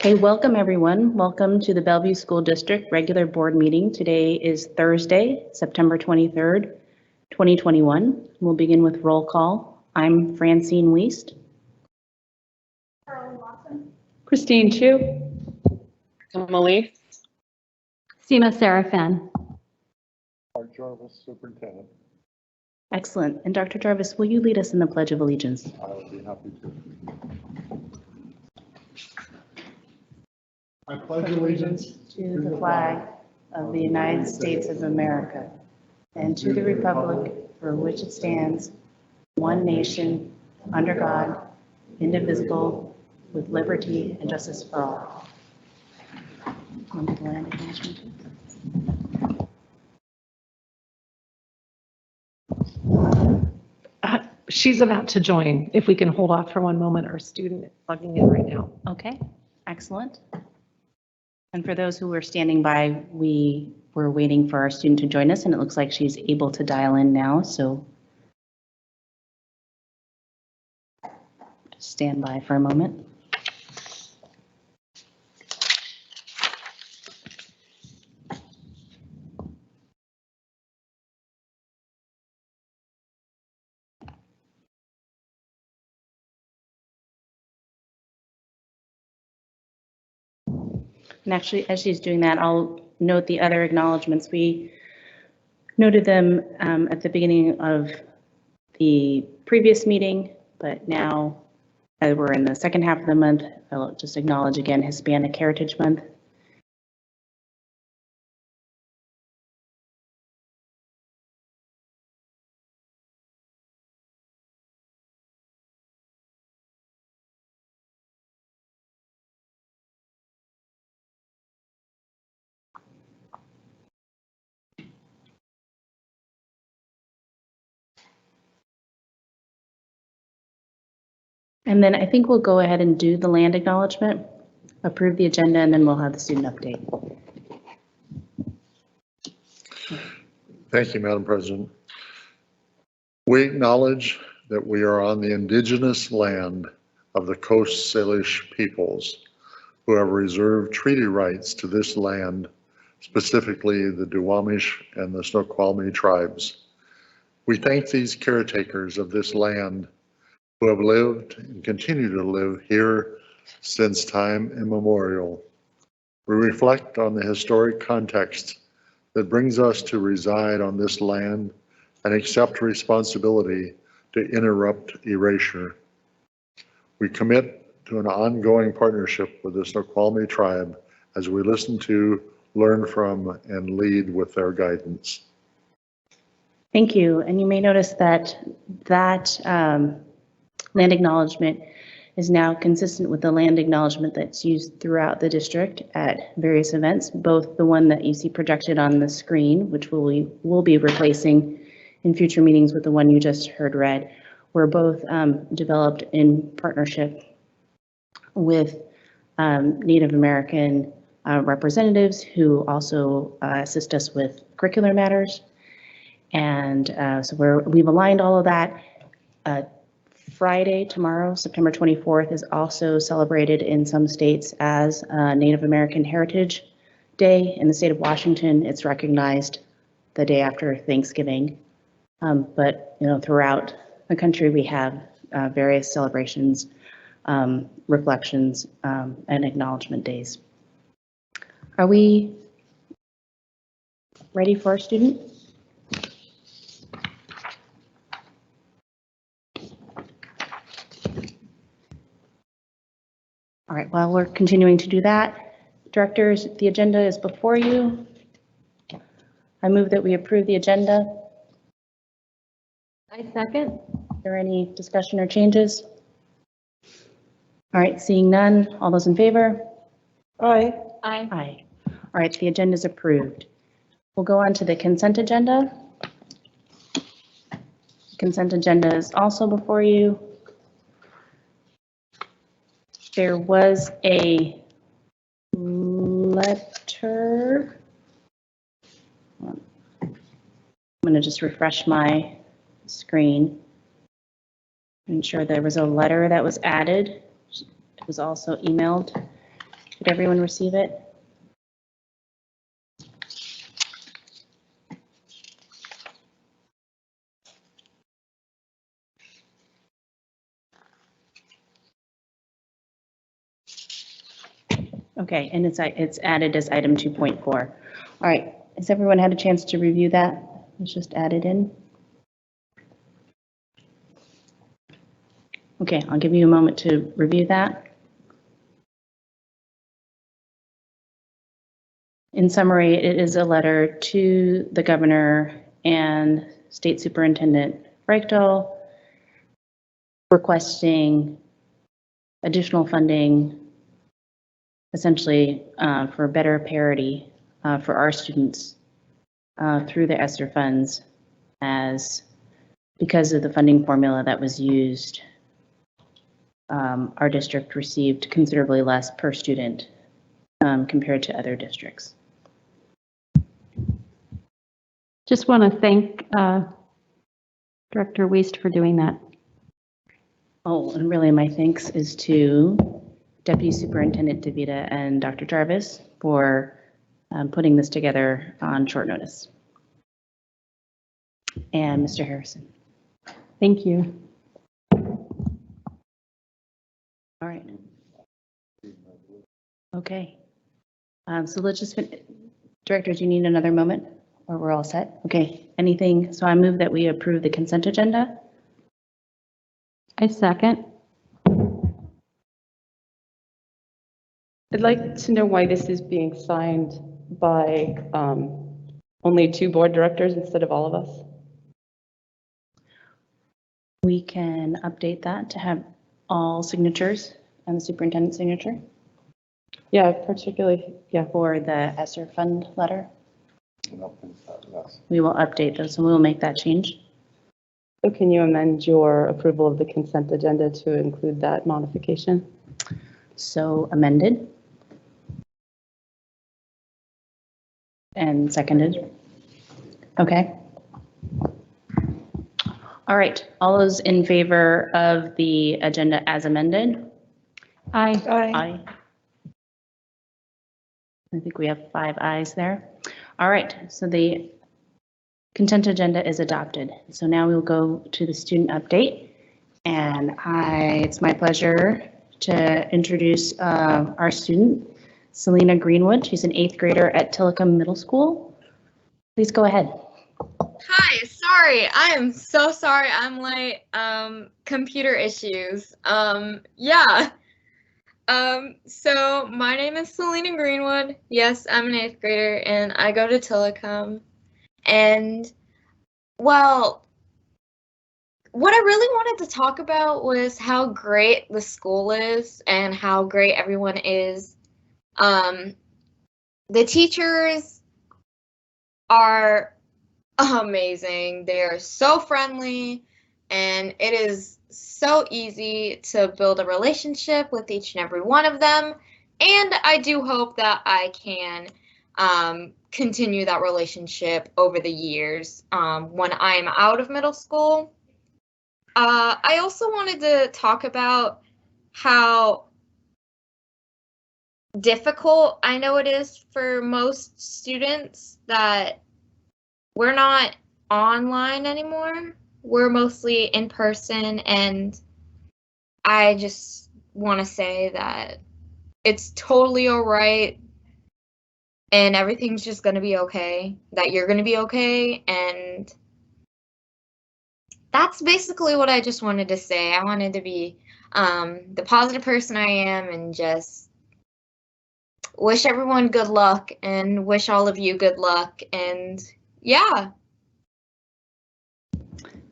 Okay, welcome everyone. Welcome to the Bellevue School District regular board meeting. Today is Thursday, September 23rd, 2021. We'll begin with roll call. I'm Francine Wiest. Christine Chu. Emily. Seema Serafan. Jarvis, Superintendent. Excellent. And Dr. Jarvis, will you lead us in the Pledge of Allegiance? I would be happy to. I pledge allegiance To the flag of the United States of America and to the republic for which it stands, one nation, under God, indivisible, with liberty and justice for all. Remember the land acknowledgement? She's about to join. If we can hold off for one moment, our student is plugging in right now. Okay, excellent. And for those who were standing by, we were waiting for our student to join us, and it looks like she's able to dial in now, so just stand by for a moment. And actually, as she's doing that, I'll note the other acknowledgements. We noted them at the beginning of the previous meeting, but now as we're in the second half of the month, I'll just acknowledge again Hispanic Heritage Month. And then I think we'll go ahead and do the land acknowledgement, approve the agenda, and then we'll have the student update. Thank you, Madam President. We acknowledge that we are on the indigenous land of the Coast Salish peoples who have reserved treaty rights to this land, specifically the Duwamish and the Snoqualmie tribes. We thank these caretakers of this land who have lived and continue to live here since time immemorial. We reflect on the historic context that brings us to reside on this land and accept responsibility to interrupt erasure. We commit to an ongoing partnership with the Snoqualmie tribe as we listen to, learn from, and lead with their guidance. Thank you. And you may notice that land acknowledgement is now consistent with the land acknowledgement that's used throughout the district at various events, both the one that you see projected on the screen, which we'll be replacing in future meetings with the one you just heard read, were both developed in partnership with Native American representatives who also assist us with curricular matters. And so we've aligned all of that. Friday, tomorrow, September 24th, is also celebrated in some states as Native American Heritage Day. In the state of Washington, it's recognized the day after Thanksgiving. But throughout the country, we have various celebrations, reflections, and acknowledgement days. Are we ready for our student? All right, while we're continuing to do that, directors, the agenda is before you. I move that we approve the agenda. I second. Is there any discussion or changes? All right, seeing none, all those in favor? Aye. Aye. Aye. All right, the agenda is approved. We'll go on to the consent agenda. Consent agenda is also before you. There was a letter. I'm going to just refresh my screen. Ensure there was a letter that was added. It was also emailed Did everyone receive it? Okay, and it's added as item 2.4. All right, has everyone had a chance to review that? It's just added in. Okay, I'll give you a moment to review that. In summary, it is a letter to the governor and State Superintendent Reichtel requesting additional funding, essentially for better parity for our students through the ESSER funds, as because of the funding formula that was used, our district received considerably less per student compared to other districts. Just want to thank Director Wiest for doing that. Oh, and really my thanks is to Deputy Superintendent DeVita and Dr. Jarvis for putting this together on short notice. And Mr. Harrison. Thank you. All right. Okay. So let's just, Director, do you need another moment or we're all set? Okay, anything? So I move that we approve the consent agenda. I second. I'd like to know why this is being signed by only 2 board directors instead of all of us. We can update that to have all signatures and the superintendent's signature Yeah, particularly, yeah. for the ESSER fund letter. We will update those and we will make that change. So can you amend your approval of the consent agenda to include that modification? So amended. And seconded. Okay. All right, all those in favor of the agenda as amended? Aye. Aye. I think we have 5 ayes there. All right, so the consent agenda is adopted. So now we'll go to the student update. And it's my pleasure to introduce our student, Selena Greenwood. She's an 8th grader at Tillicum Middle School. Please go ahead. Hi, sorry. I am so sorry I'm late. Computer issues. Yeah. So my name is Selena Greenwood. Yes, I'm an 8th grader and I go to Tillicum. And, well, what I really wanted to talk about was how great the school is and how great everyone is. The teachers are amazing. They are so friendly, and it is so easy to build a relationship with each and every one of them. And I do hope that I can continue that relationship over the years when I'm out of middle school. I also wanted to talk about how difficult I know it is for most students that we're not online anymore. We're mostly in person, and I just want to say that it's totally all right and everything's just going to be okay, that you're going to be okay, and that's basically what I just wanted to say. I wanted to be the positive person I am and just wish everyone good luck and wish all of you good luck, and yeah.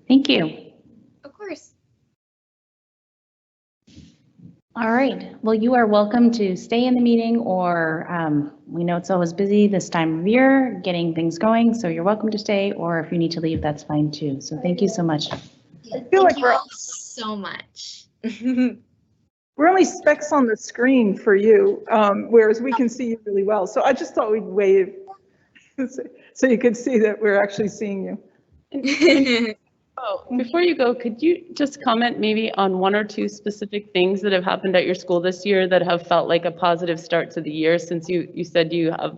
Thank you. Of course. All right, well, you are welcome to stay in the meeting, or we know it's always busy this time of year getting things going, so you're welcome to stay, or if you need to leave, that's fine too. So thank you so much. Thank like you we're- all so much. We're only specks on the screen for you, whereas we can see you really well. So I just thought we'd wave so you could see that we're actually seeing you. Oh, before you go, could you just comment maybe on one or two specific things that have happened at your school this year that have felt like a positive start to the year, since you said you have,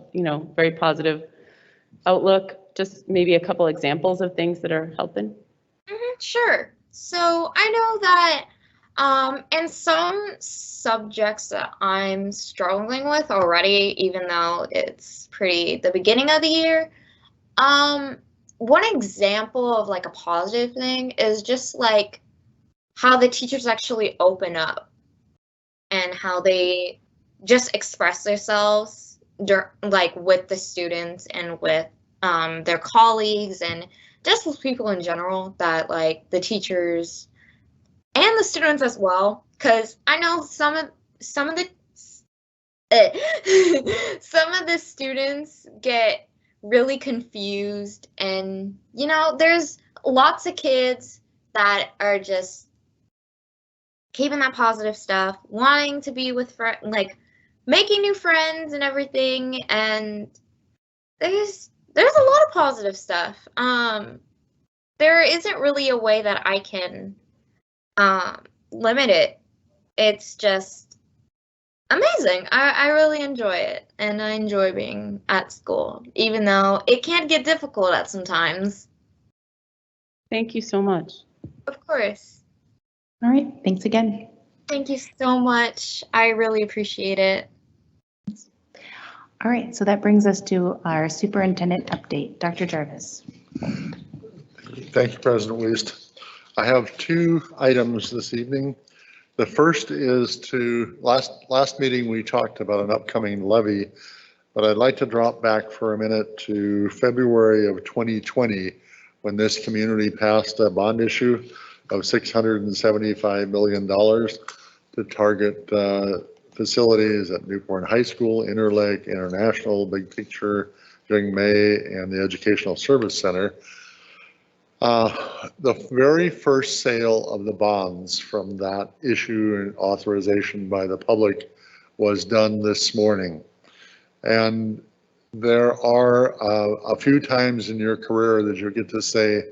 very positive outlook? Just maybe a couple examples of things that are helping. Sure. So I know that in some subjects that I'm struggling with already, even though it's the beginning of the year, one example of like a positive thing is just like how the teachers actually open up and how they just express themselves like with the students and with their colleagues and just with people in general, that like the teachers and the students as well, because I know some of the some of the students get really confused, and there's lots of kids that are just keeping that positive stuff, wanting to be with like making new friends and everything, and there's a lot of positive stuff. There isn't really a way that I can limit it. It's just amazing. I really enjoy it, and I enjoy being at school, even though it can get difficult at some times. Thank you so much. Of course. All right, thanks again. Thank you so much. I really appreciate it. All right, so that brings us to our superintendent update. Dr. Jarvis. Thank you, President Weist. I have two items this evening. The first is last meeting we talked about an upcoming levy, but I'd like to drop back for a minute to February of 2020, when this community passed a bond issue of $675 million to target facilities at Newport High School, Interlake, International, Big Picture, Jing May, and the Educational Service Center. The very first sale of the bonds from that issue and authorization by the public was done this morning. And there are a few times in your career that you get to say,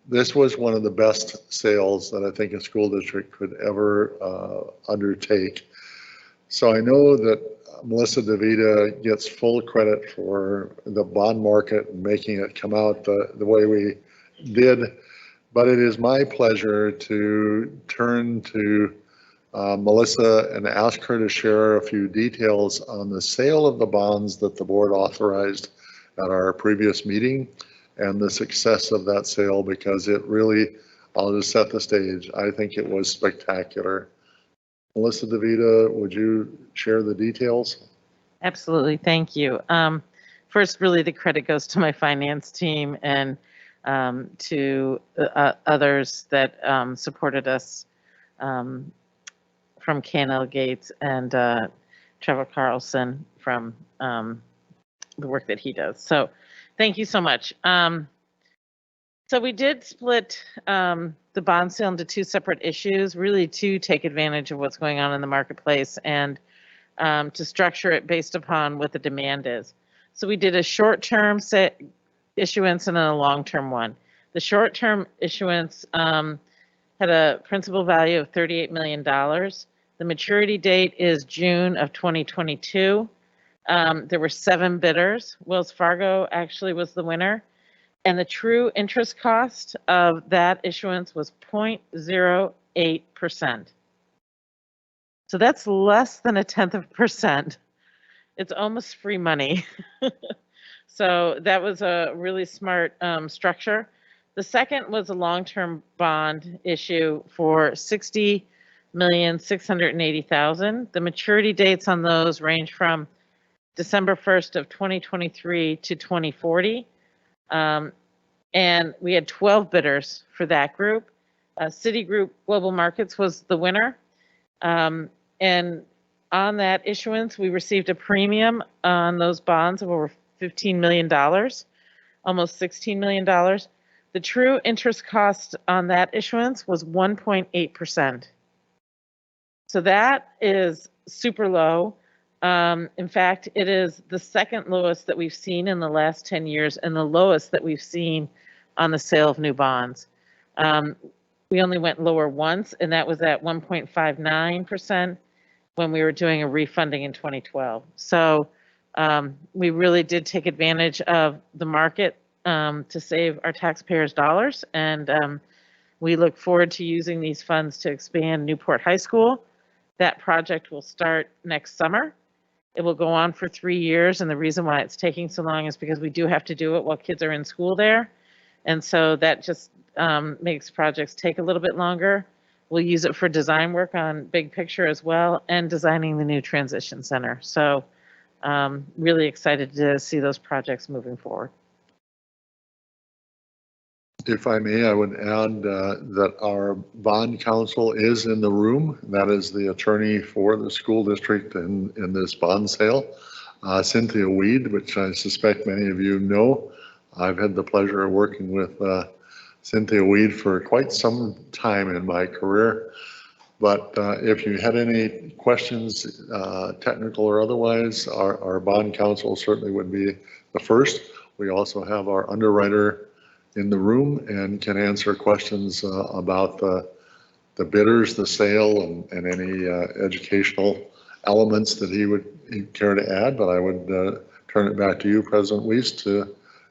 this was one of the best sales that I think a school district could ever undertake. So I know that Melissa DeVita gets full credit for the bond market and making it come out the way we did, but it is my pleasure to turn to Melissa and ask her to share a few details on the sale of the bonds that the board authorized at our previous meeting and the success of that sale, because it really, I'll just set the stage, I think it was spectacular. Melissa DeVita, would you share the details? Absolutely, thank you. First, really the credit goes to my finance team and to others that supported us from K&L Gates and Trevor Carlson from the work that he does. So thank you so much. So we did split the bond sale into two separate issues, really to take advantage of what's going on in the marketplace and to structure it based upon what the demand is. So we did a short-term issuance and then a long-term one. The short-term issuance had a principal value of $38 million. The maturity date is June of 2022. There were 7 bidders. Wells Fargo actually was the winner. And the true interest cost of that issuance was 0.08%. So that's less than 0.1%. It's almost free money. So that was a really smart structure. The second was a long-term bond issue for $60,680,000. The maturity dates on those range from December 1st of 2023 to 2040. And we had 12 bidders for that group. Citigroup Global Markets was the winner. And on that issuance, we received a premium on those bonds of over $15 million, almost $16 million. The true interest cost on that issuance was 1.8%. So that is super low. In fact, it is the second lowest that we've seen in the last 10 years and the lowest that we've seen on the sale of new bonds. We only went lower once, and that was at 1.59% when we were doing a refunding in 2012. So we really did take advantage of the market to save our taxpayers' dollars, and we look forward to using these funds to expand Newport High School. That project will start next summer. It will go on for 3 years, and the reason why it's taking so long is because we do have to do it while kids are in school there. And so that just makes projects take a little bit longer. We'll use it for design work on big picture as well, and designing the new transition center. So really excited to see those projects moving forward. If I may, I would add that our bond counsel is in the room. That is the attorney for the school district in this bond sale, Cynthia Weed, which I suspect many of you know. I've had the pleasure of working with Cynthia Weed for quite some time in my career. But if you had any questions, technical or otherwise, our bond counsel certainly would be the first. We also have our underwriter in the room and can answer questions about the bidders, the sale, and any educational elements that he'd care to add. But I would turn it back to you, President Wiest,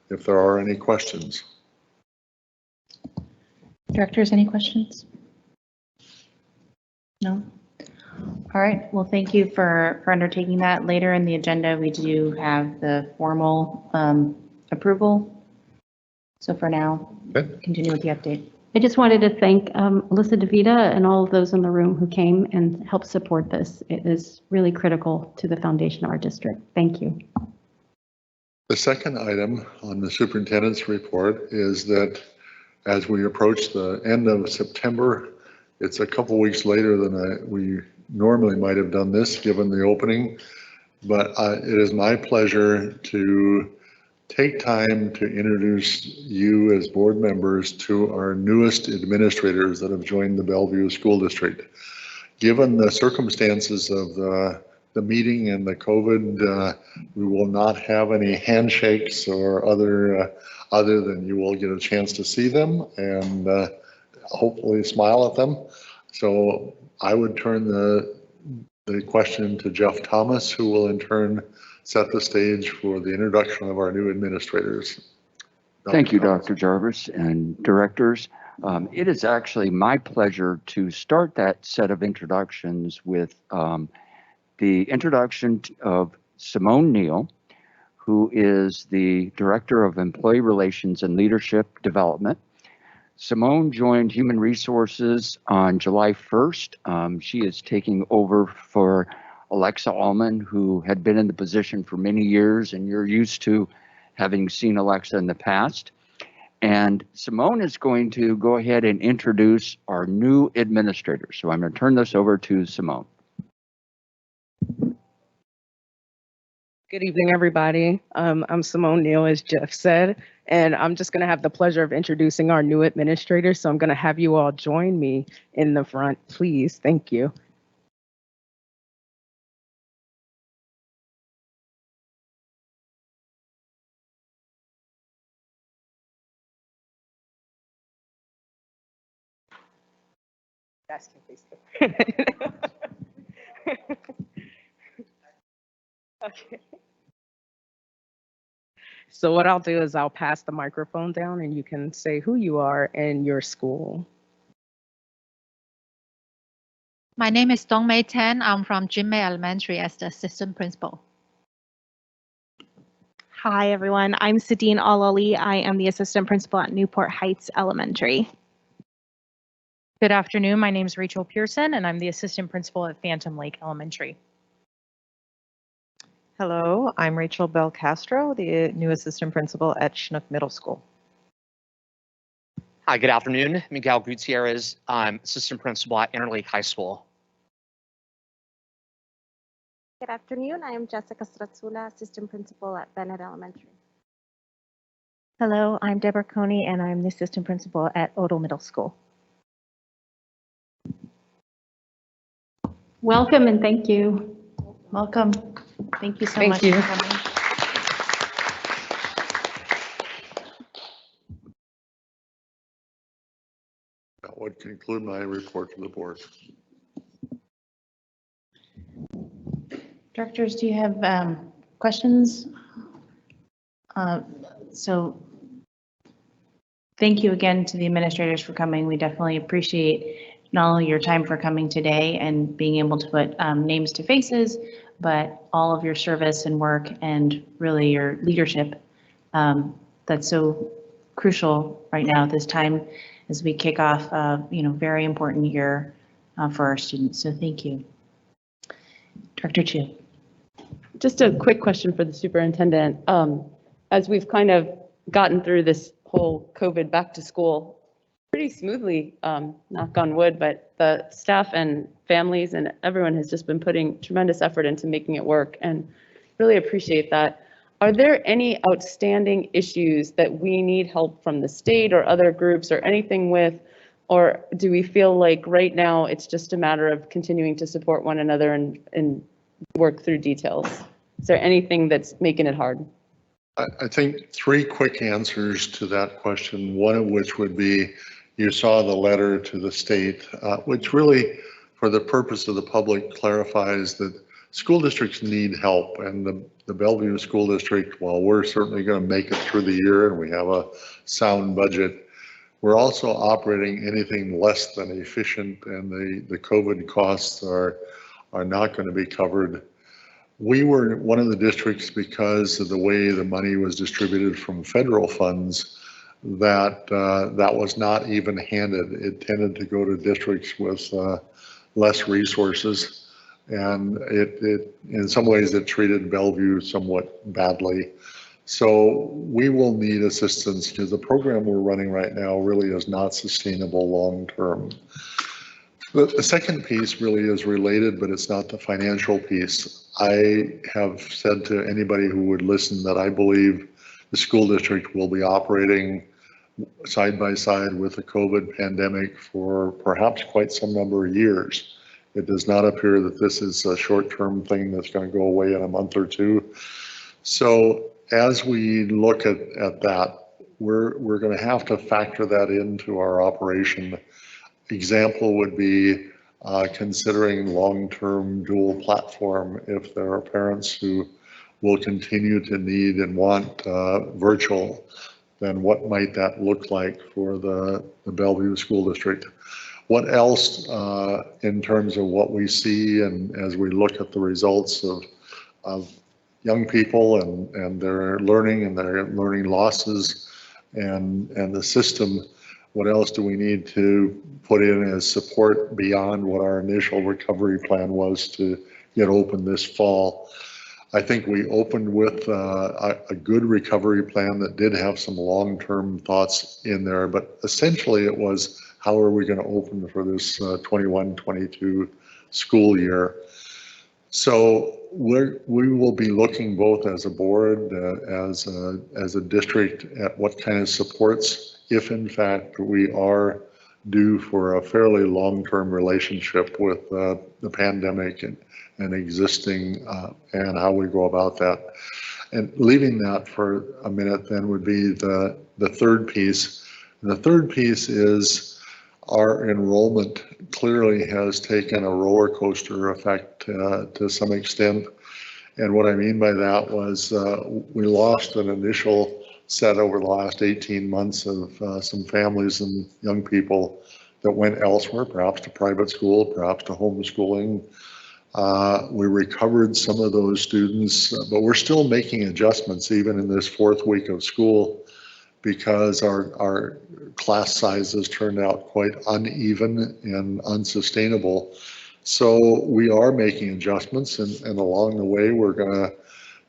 if there are any questions. Directors, any questions? No? All right, well, thank you for undertaking that. Later in the agenda, we do have the formal approval. So for now, continue with the update. I just wanted to thank Alyssa DeVita and all of those in the room who came and helped support this. It is really critical to the foundation of our district. Thank you. The second item on the superintendent's report is that as we approach the end of September, it's a couple weeks later than we normally might have done this, given the opening. But it is my pleasure to take time to introduce you as board members to our newest administrators that have joined the Bellevue School District. Given the circumstances of the meeting and the COVID, we will not have any handshakes or other than you will get a chance to see them and hopefully smile at them. So I would turn the question to Jeff Thomas, who will in turn set the stage for the introduction of our new administrators. Thank you, Dr. Jarvis and directors. It is actually my pleasure to start that set of introductions with the introduction of Simone Neal, who is the Director of Employee Relations and Leadership Development. Simone joined Human Resources on July 1st. She is taking over for Alexa Allman, who had been in the position for many years, and you're used to having seen Alexa in the past. And Simone is going to go ahead and introduce our new administrator. So I'm going to turn this over to Simone. Good evening, everybody. I'm Simone Neal, as Jeff said, and I'm just going to have the pleasure of introducing our new administrator. So I'm going to have you all join me in the front, please. Thank you. That's okay. So what I'll do is I'll pass the microphone down and you can say who you are and your school. My name is Dongmei Tan. I'm from Jinmei Elementary as the assistant principal. Hi, everyone. I'm Sadine Al-Ali. I am the assistant principal at Newport Heights Elementary. Good afternoon. My name is Rachel Pearson, and I'm the assistant principal at Phantom Lake Elementary. Hello, I'm Rachel Bell Castro, the new assistant principal at Chinook Middle School. Hi, good afternoon. Miguel Gutierrez. I'm assistant principal at Interlake High School. Good afternoon. I am Jessica Stratzula, assistant principal at Bennett Elementary. Hello, I'm Deborah Coney, and I'm the assistant principal at Odell Middle School. Welcome and thank you. Welcome. Thank you so Thank much you. for coming. That would conclude my report to the board. Directors, do you have questions? So thank you again to the administrators for coming. We definitely appreciate not only your time for coming today and being able to put names to faces, but all of your service and work and really your leadership that's so crucial right now at this time as we kick off a very important year for our students. So thank you. Director Chu. Just a quick question for the superintendent. As we've kind of gotten through this whole COVID back to school pretty smoothly, knock on wood, but the staff and families and everyone has just been putting tremendous effort into making it work and really appreciate that. Are there any outstanding issues that we need help from the state or other groups or anything with, or do we feel like right now it's just a matter of continuing to support one another and work through details? Is there anything that's making it hard? I think three quick answers to that question, one of which would be you saw the letter to the state, which really, for the purpose of the public, clarifies that school districts need help. And the Bellevue School District, while we're certainly going to make it through the year and we have a sound budget, we're also operating anything less than efficient, and the COVID costs are not going to be covered. We were one of the districts, because of the way the money was distributed from federal funds, that was not even handed. It tended to go to districts with less resources, and it in some ways it treated Bellevue somewhat badly. So we will need assistance because the program we're running right now really is not sustainable long term. The second piece really is related, but it's not the financial piece. I have said to anybody who would listen that I believe the school district will be operating side by side with the COVID pandemic for perhaps quite some number of years. It does not appear that this is a short-term thing that's going to go away in a month or two. So as we look at that, we're going to have to factor that into our operation. Example would be considering long-term dual platform. If there are parents who will continue to need and want virtual, then what might that look like for the Bellevue School District? What else in terms of what we see and as we look at the results of young people and their learning losses and the system, what else do we need to put in as support beyond what our initial recovery plan was to get open this fall? I think we opened with a good recovery plan that did have some long-term thoughts in there, but essentially it was, how are we going to open for this 21-22 school year? So we will be looking both as a board, as a district, at what kind of supports, if in fact we are due for a fairly long-term relationship with the pandemic and existing, and how we go about that. And leaving that for a minute then would be the third piece. And the third piece is our enrollment clearly has taken a roller coaster effect to some extent. And what I mean by that was we lost an initial set over the last 18 months of some families and young people that went elsewhere, perhaps to private school, perhaps to homeschooling. We recovered some of those students, but we're still making adjustments even in this fourth week of school, because our class sizes turned out quite uneven and unsustainable. So we are making adjustments, and along the way we're going to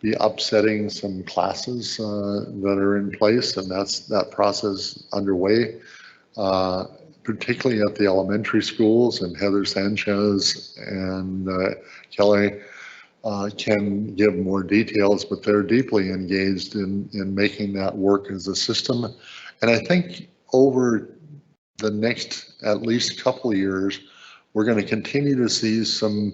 be upsetting some classes that are in place, and that process underway, particularly at the elementary schools. And Heather Sanchez and Kelly can give more details, but they're deeply engaged in making that work as a system. And I think over the next at least couple of years, we're going to continue to see some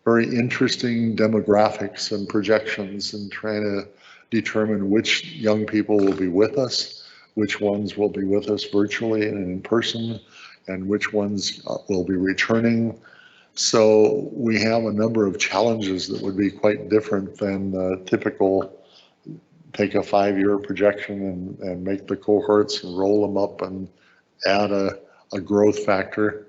very interesting demographics and projections and trying to determine which young people will be with us, which ones will be with us virtually and in person, and which ones will be returning. So we have a number of challenges that would be quite different than the typical take a 5-year projection and make the cohorts and roll them up and add a growth factor.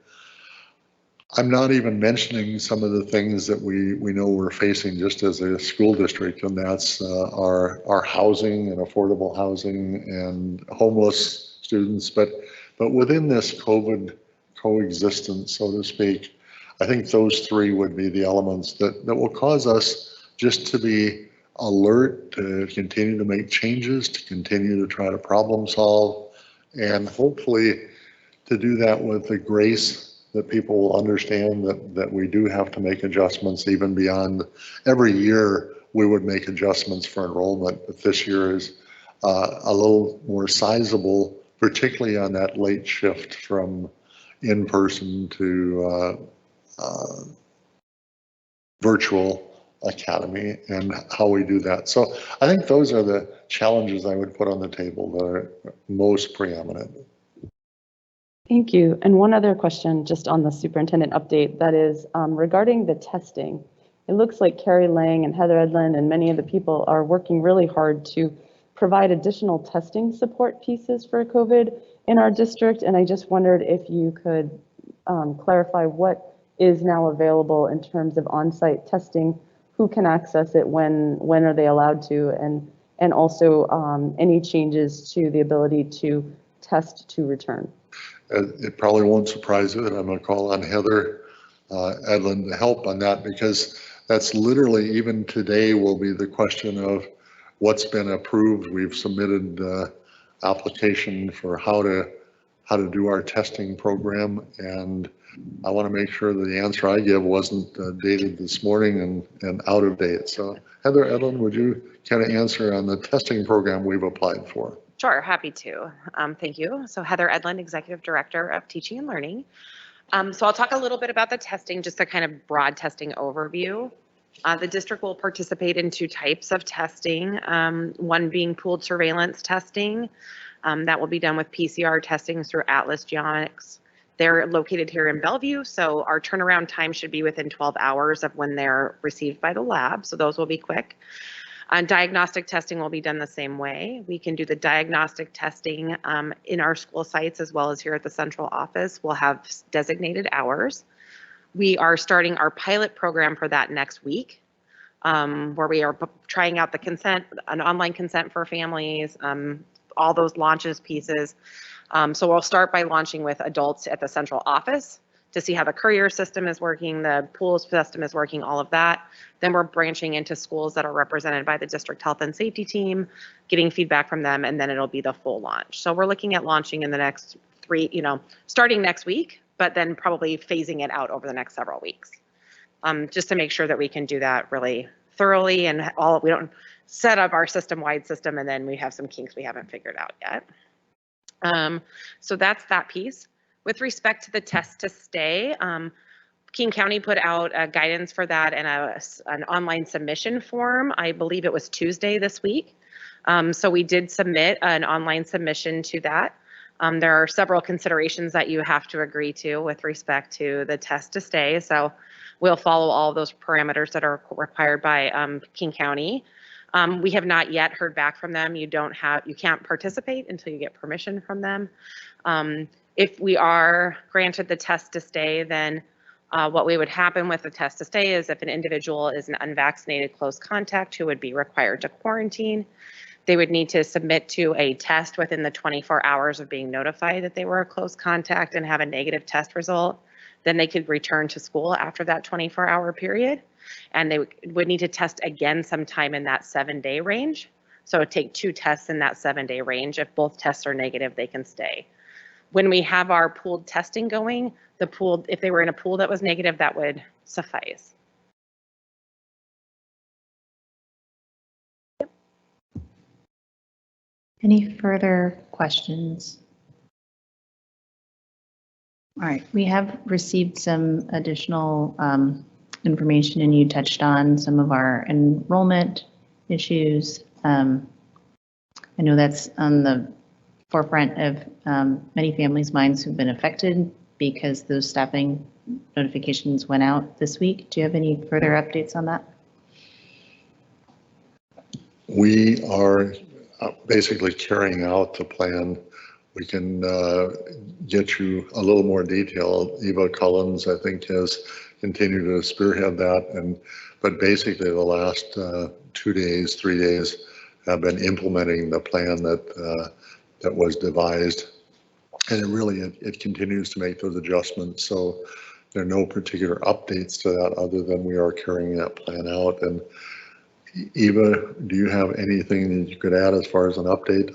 I'm not even mentioning some of the things that we know we're facing just as a school district, and that's our housing and affordable housing and homeless students. But within this COVID coexistence, so to speak, I think those three would be the elements that will cause us just to be alert, to continue to make changes, to continue to try to problem solve, and hopefully to do that with the grace that people will understand that we do have to make adjustments even beyond. Every year we would make adjustments for enrollment, but this year is a little more sizable, particularly on that late shift from in-person to virtual academy and how we do that. So I think those are the challenges I would put on the table that are most preeminent. Thank you. And one other question just on the superintendent update, that is regarding the testing. It looks like Carrie Lang and Heather Edlin and many of the people are working really hard to provide additional testing support pieces for COVID in our district. And I just wondered if you could clarify what is now available in terms of on-site testing, who can access it, when are they allowed to, and also any changes to the ability to test to return. It probably won't surprise you that I'm going to call on Heather Edlin to help on that, because that's literally, even today, will be the question of what's been approved. We've submitted application for how to do our testing program, and I want to make sure that the answer I give wasn't dated this morning and out of date. So Heather Edlin, would you kind of answer on the testing program we've applied for? Sure, happy to. Thank you. So Heather Edlin, Executive Director of Teaching and Learning. So I'll talk a little bit about the testing, just a kind of broad testing overview. The district will participate in 2 types of testing, one being pooled surveillance testing. That will be done with PCR testing through Atlas Genomics. They're located here in Bellevue, so our turnaround time should be within 12 hours of when they're received by the lab, so those will be quick. Diagnostic testing will be done the same way. We can do the diagnostic testing in our school sites as well as here at the central office. We'll have designated hours. We are starting our pilot program for that next week, where we are trying out the consent, an online consent for families, all those launches pieces. So we'll start by launching with adults at the central office to see how the courier system is working, the pools system is working, all of that. Then we're branching into schools that are represented by the district health and safety team, getting feedback from them, and then it'll be the full launch. So we're looking at launching in the next 3, starting next week, but then probably phasing it out over the next several weeks. Just to make sure that we can do that really thoroughly and we don't set up our system-wide system and then we have some kinks we haven't figured out yet. So that's that piece. With respect to the test to stay, King County put out a guidance for that and an online submission form. I believe it was Tuesday this week. So we did submit an online submission to that. There are several considerations that you have to agree to with respect to the test to stay. So we'll follow all of those parameters that are required by King County. We have not yet heard back from them. You can't participate until you get permission from them. If we are granted the test to stay, then what would happen with the test to stay is if an individual is an unvaccinated close contact who would be required to quarantine, they would need to submit to a test within the 24 hours of being notified that they were a close contact and have a negative test result. Then they could return to school after that 24-hour period. And they would need to test again sometime in that 7-day range. So take 2 tests in that 7-day range. If both tests are negative, they can stay. When we have our pooled testing going, if they were in a pool that was negative, that would suffice. Any further questions? All right, we have received some additional information, and you touched on some of our enrollment issues. I know that's on the forefront of many families' minds who've been affected because those staffing notifications went out this week. Do you have any further updates on that? We are basically carrying out the plan. We can get you a little more detail. Eva Collins, I think, has continued to spearhead that, but basically the last 2 days, 3 days have been implementing the plan that was devised, and it continues to make those adjustments. So there are no particular updates to that other than we are carrying that plan out. And Eva, do you have anything that you could add as far as an update?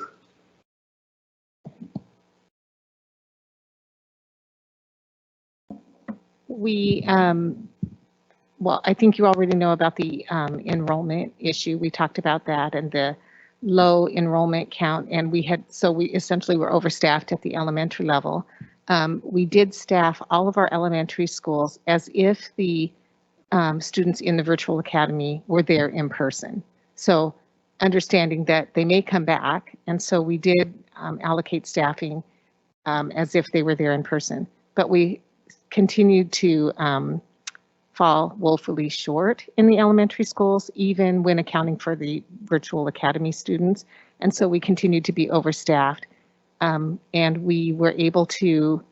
Well, I think you already know about the enrollment issue. We talked about that and the low enrollment count, and we essentially were overstaffed at the elementary level. We did staff all of our elementary schools as if the students in the virtual academy were there in person. So understanding that they may come back, and so we did allocate staffing as if they were there in person. But we continued to fall woefully short in the elementary schools, even when accounting for the virtual academy students. And so we continued to be overstaffed. And we were able to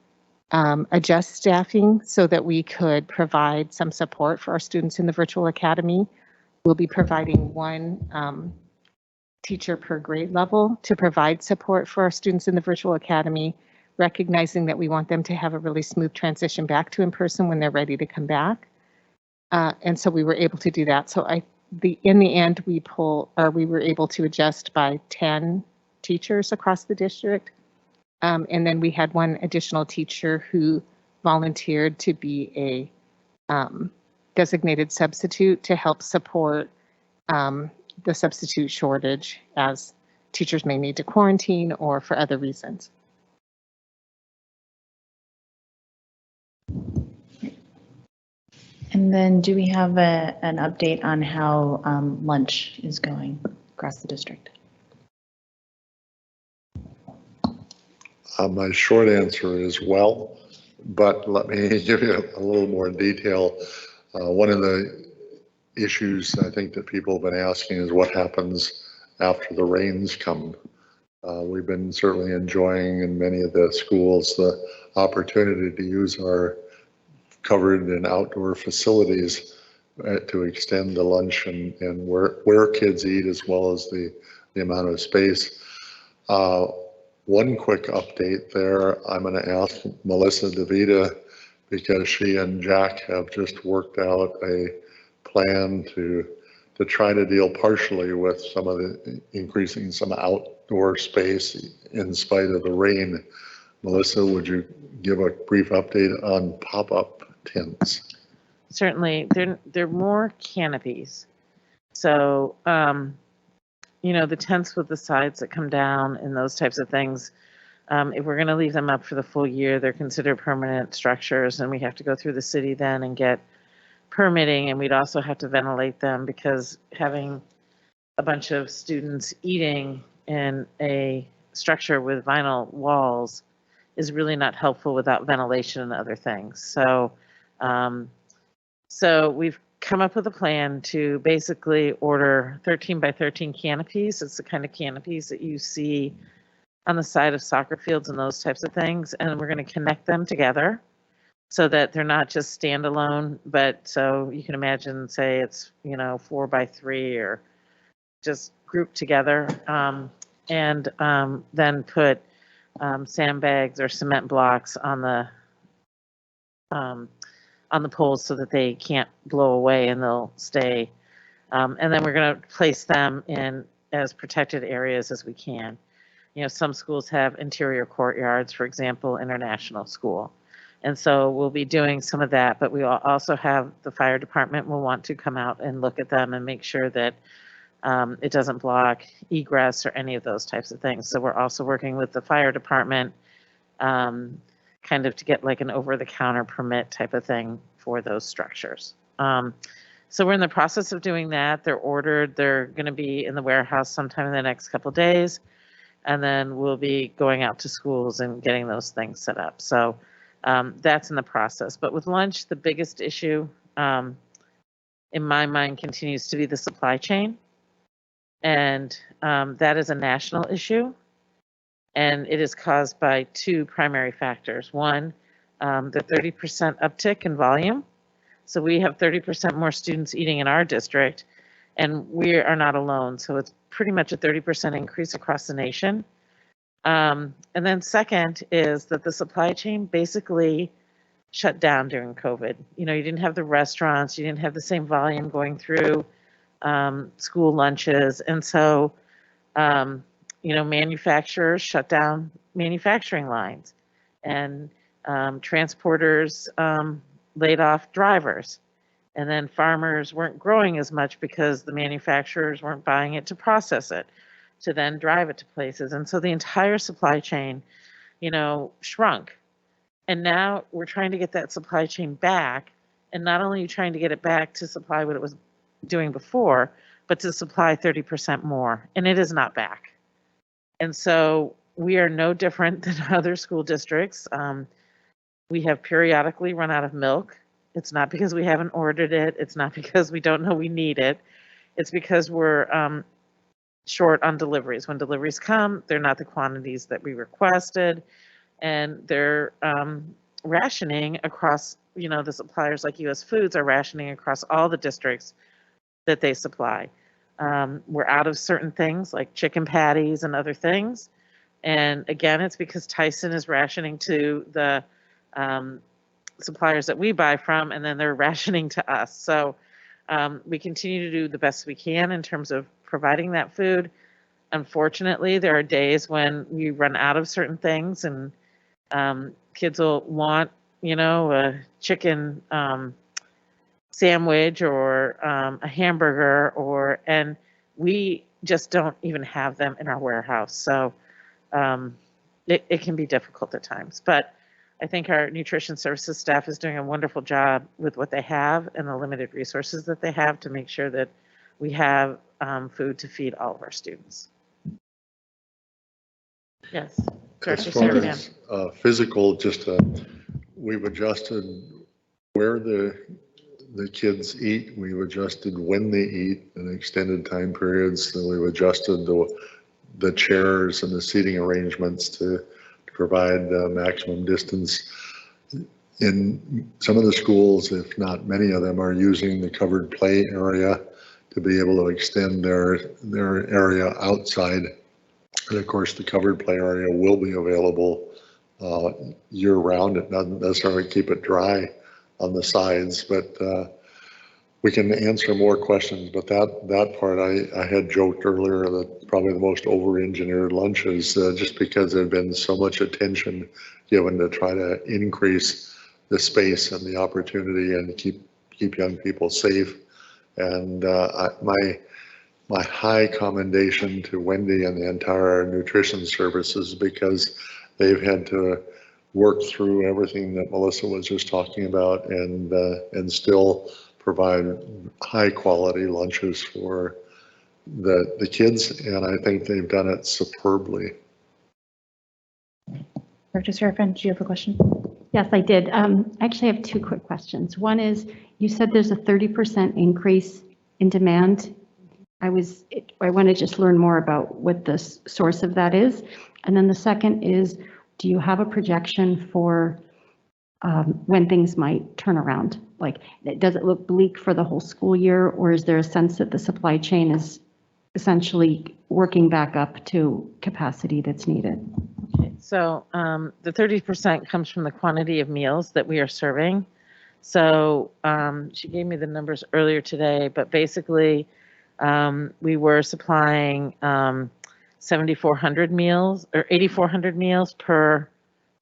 adjust staffing so that we could provide some support for our students in the virtual academy. We'll be providing one teacher per grade level to provide support for our students in the virtual academy, recognizing that we want them to have a really smooth transition back to in-person when they're ready to come back. And so we were able to do that. So in the end, we were able to adjust by 10 teachers across the district. And then we had one additional teacher who volunteered to be a designated substitute to help support the substitute shortage as teachers may need to quarantine or for other reasons. And then do we have an update on how lunch is going across the district? My short answer is well, but let me give you a little more detail. One of the issues I think that people have been asking is what happens after the rains come. We've been certainly enjoying in many of the schools the opportunity to use our covered and outdoor facilities to extend the lunch and where kids eat, as well as the amount of space. One quick update there, I'm going to ask Melissa DeVita, because she and Jack have just worked out a plan to try to deal partially with some of the increasing some outdoor space in spite of the rain. Melissa, would you give a brief update on pop-up tints? Certainly, they're more canopies. So, the tents with the sides that come down and those types of things, if we're going to leave them up for the full year, they're considered permanent structures, and we have to go through the city then and get permitting, and we'd also have to ventilate them, because having a bunch of students eating in a structure with vinyl walls is really not helpful without ventilation and other things. So we've come up with a plan to basically order 13 by 13 canopies. It's the kind of canopies that you see on the side of soccer fields and those types of things. And we're going to connect them together so that they're not just standalone, but so you can imagine, say it's, 4 by 3 or just grouped together, and then put sandbags or cement blocks on the poles so that they can't blow away and they'll stay. And then we're going to place them in as protected areas as we can. Some schools have interior courtyards, for example, International School. And so we'll be doing some of that, but we will also have the fire department will want to come out and look at them and make sure that it doesn't block egress or any of those types of things. So we're also working with the fire department kind of to get like an over-the-counter permit type of thing for those structures. So we're in the process of doing that. They're ordered. They're going to be in the warehouse sometime in the next couple of days, and then we'll be going out to schools and getting those things set up. So That's in the process. But with lunch, the biggest issue in my mind continues to be the supply chain. And that is a national issue. And it is caused by two primary factors. One, the 30% uptick in volume. So we have 30% more students eating in our district, and we are not alone. So it's pretty much a 30% increase across the nation. And then second is that the supply chain basically shut down during COVID. You know, you didn't have the restaurants, you didn't have the same volume going through school lunches. And so, you know, manufacturers shut down manufacturing lines, and transporters laid off drivers. And then farmers weren't growing as much because the manufacturers weren't buying it to process it, to then drive it to places. And so the entire supply chain, you know, shrunk. And now we're trying to get that supply chain back. And not only are you trying to get it back to supply what it was doing before, but to supply 30% more. And it is not back. And so we are no different than other school districts. We have periodically run out of milk. It's not because we haven't ordered it. It's not because we don't know we need it. It's because we're short on deliveries. When deliveries come, they're not the quantities that we requested, and they're rationing across, you know, the suppliers like US Foods are rationing across all the districts that they supply. We're out of certain things like chicken patties and other things. And again, it's because Tyson is rationing to the suppliers that we buy from, and then they're rationing to us. So we continue to do the best we can in terms of providing that food. Unfortunately, there are days when we run out of certain things, and kids will want, you know, a chicken sandwich or a hamburger, and we just don't even have them in our warehouse. So it can be difficult at times, but I think our nutrition services staff is doing a wonderful job with what they have and the limited resources that they have to make sure that we have food to feed all of our students. Yes. As far as physical, just we've adjusted where the kids eat. We've adjusted when they eat in extended time periods. So we've adjusted the chairs and the seating arrangements to provide maximum distance. In some of the schools, if not many of them, are using the covered play area to be able to extend their area outside. And of course, the covered play area will be available year round. It doesn't necessarily keep it dry on the sides, but we can answer more questions. But that part, I had joked earlier that probably the most over-engineered lunches, just because there's been so much attention given to try to increase the space and the opportunity and keep young people safe. And my high commendation to Wendy and the entire nutrition services, because they've had to work through everything that Melissa was just talking about and still provide high quality lunches for the kids, and I think they've done it superbly. Dr. Serafin, do you have a question? Yes, I did. I actually have two quick questions. One is, you said there's a 30% increase in demand. I want to just learn more about what the source of that is. And then the second is, do you have a projection for when things might turn around? Like, does it look bleak for the whole school year, or is there a sense that the supply chain is essentially working back up to capacity that's needed? Okay, so the 30% comes from the quantity of meals that we are serving. So she gave me the numbers earlier today, but basically we were supplying 7,400 meals or 8,400 meals per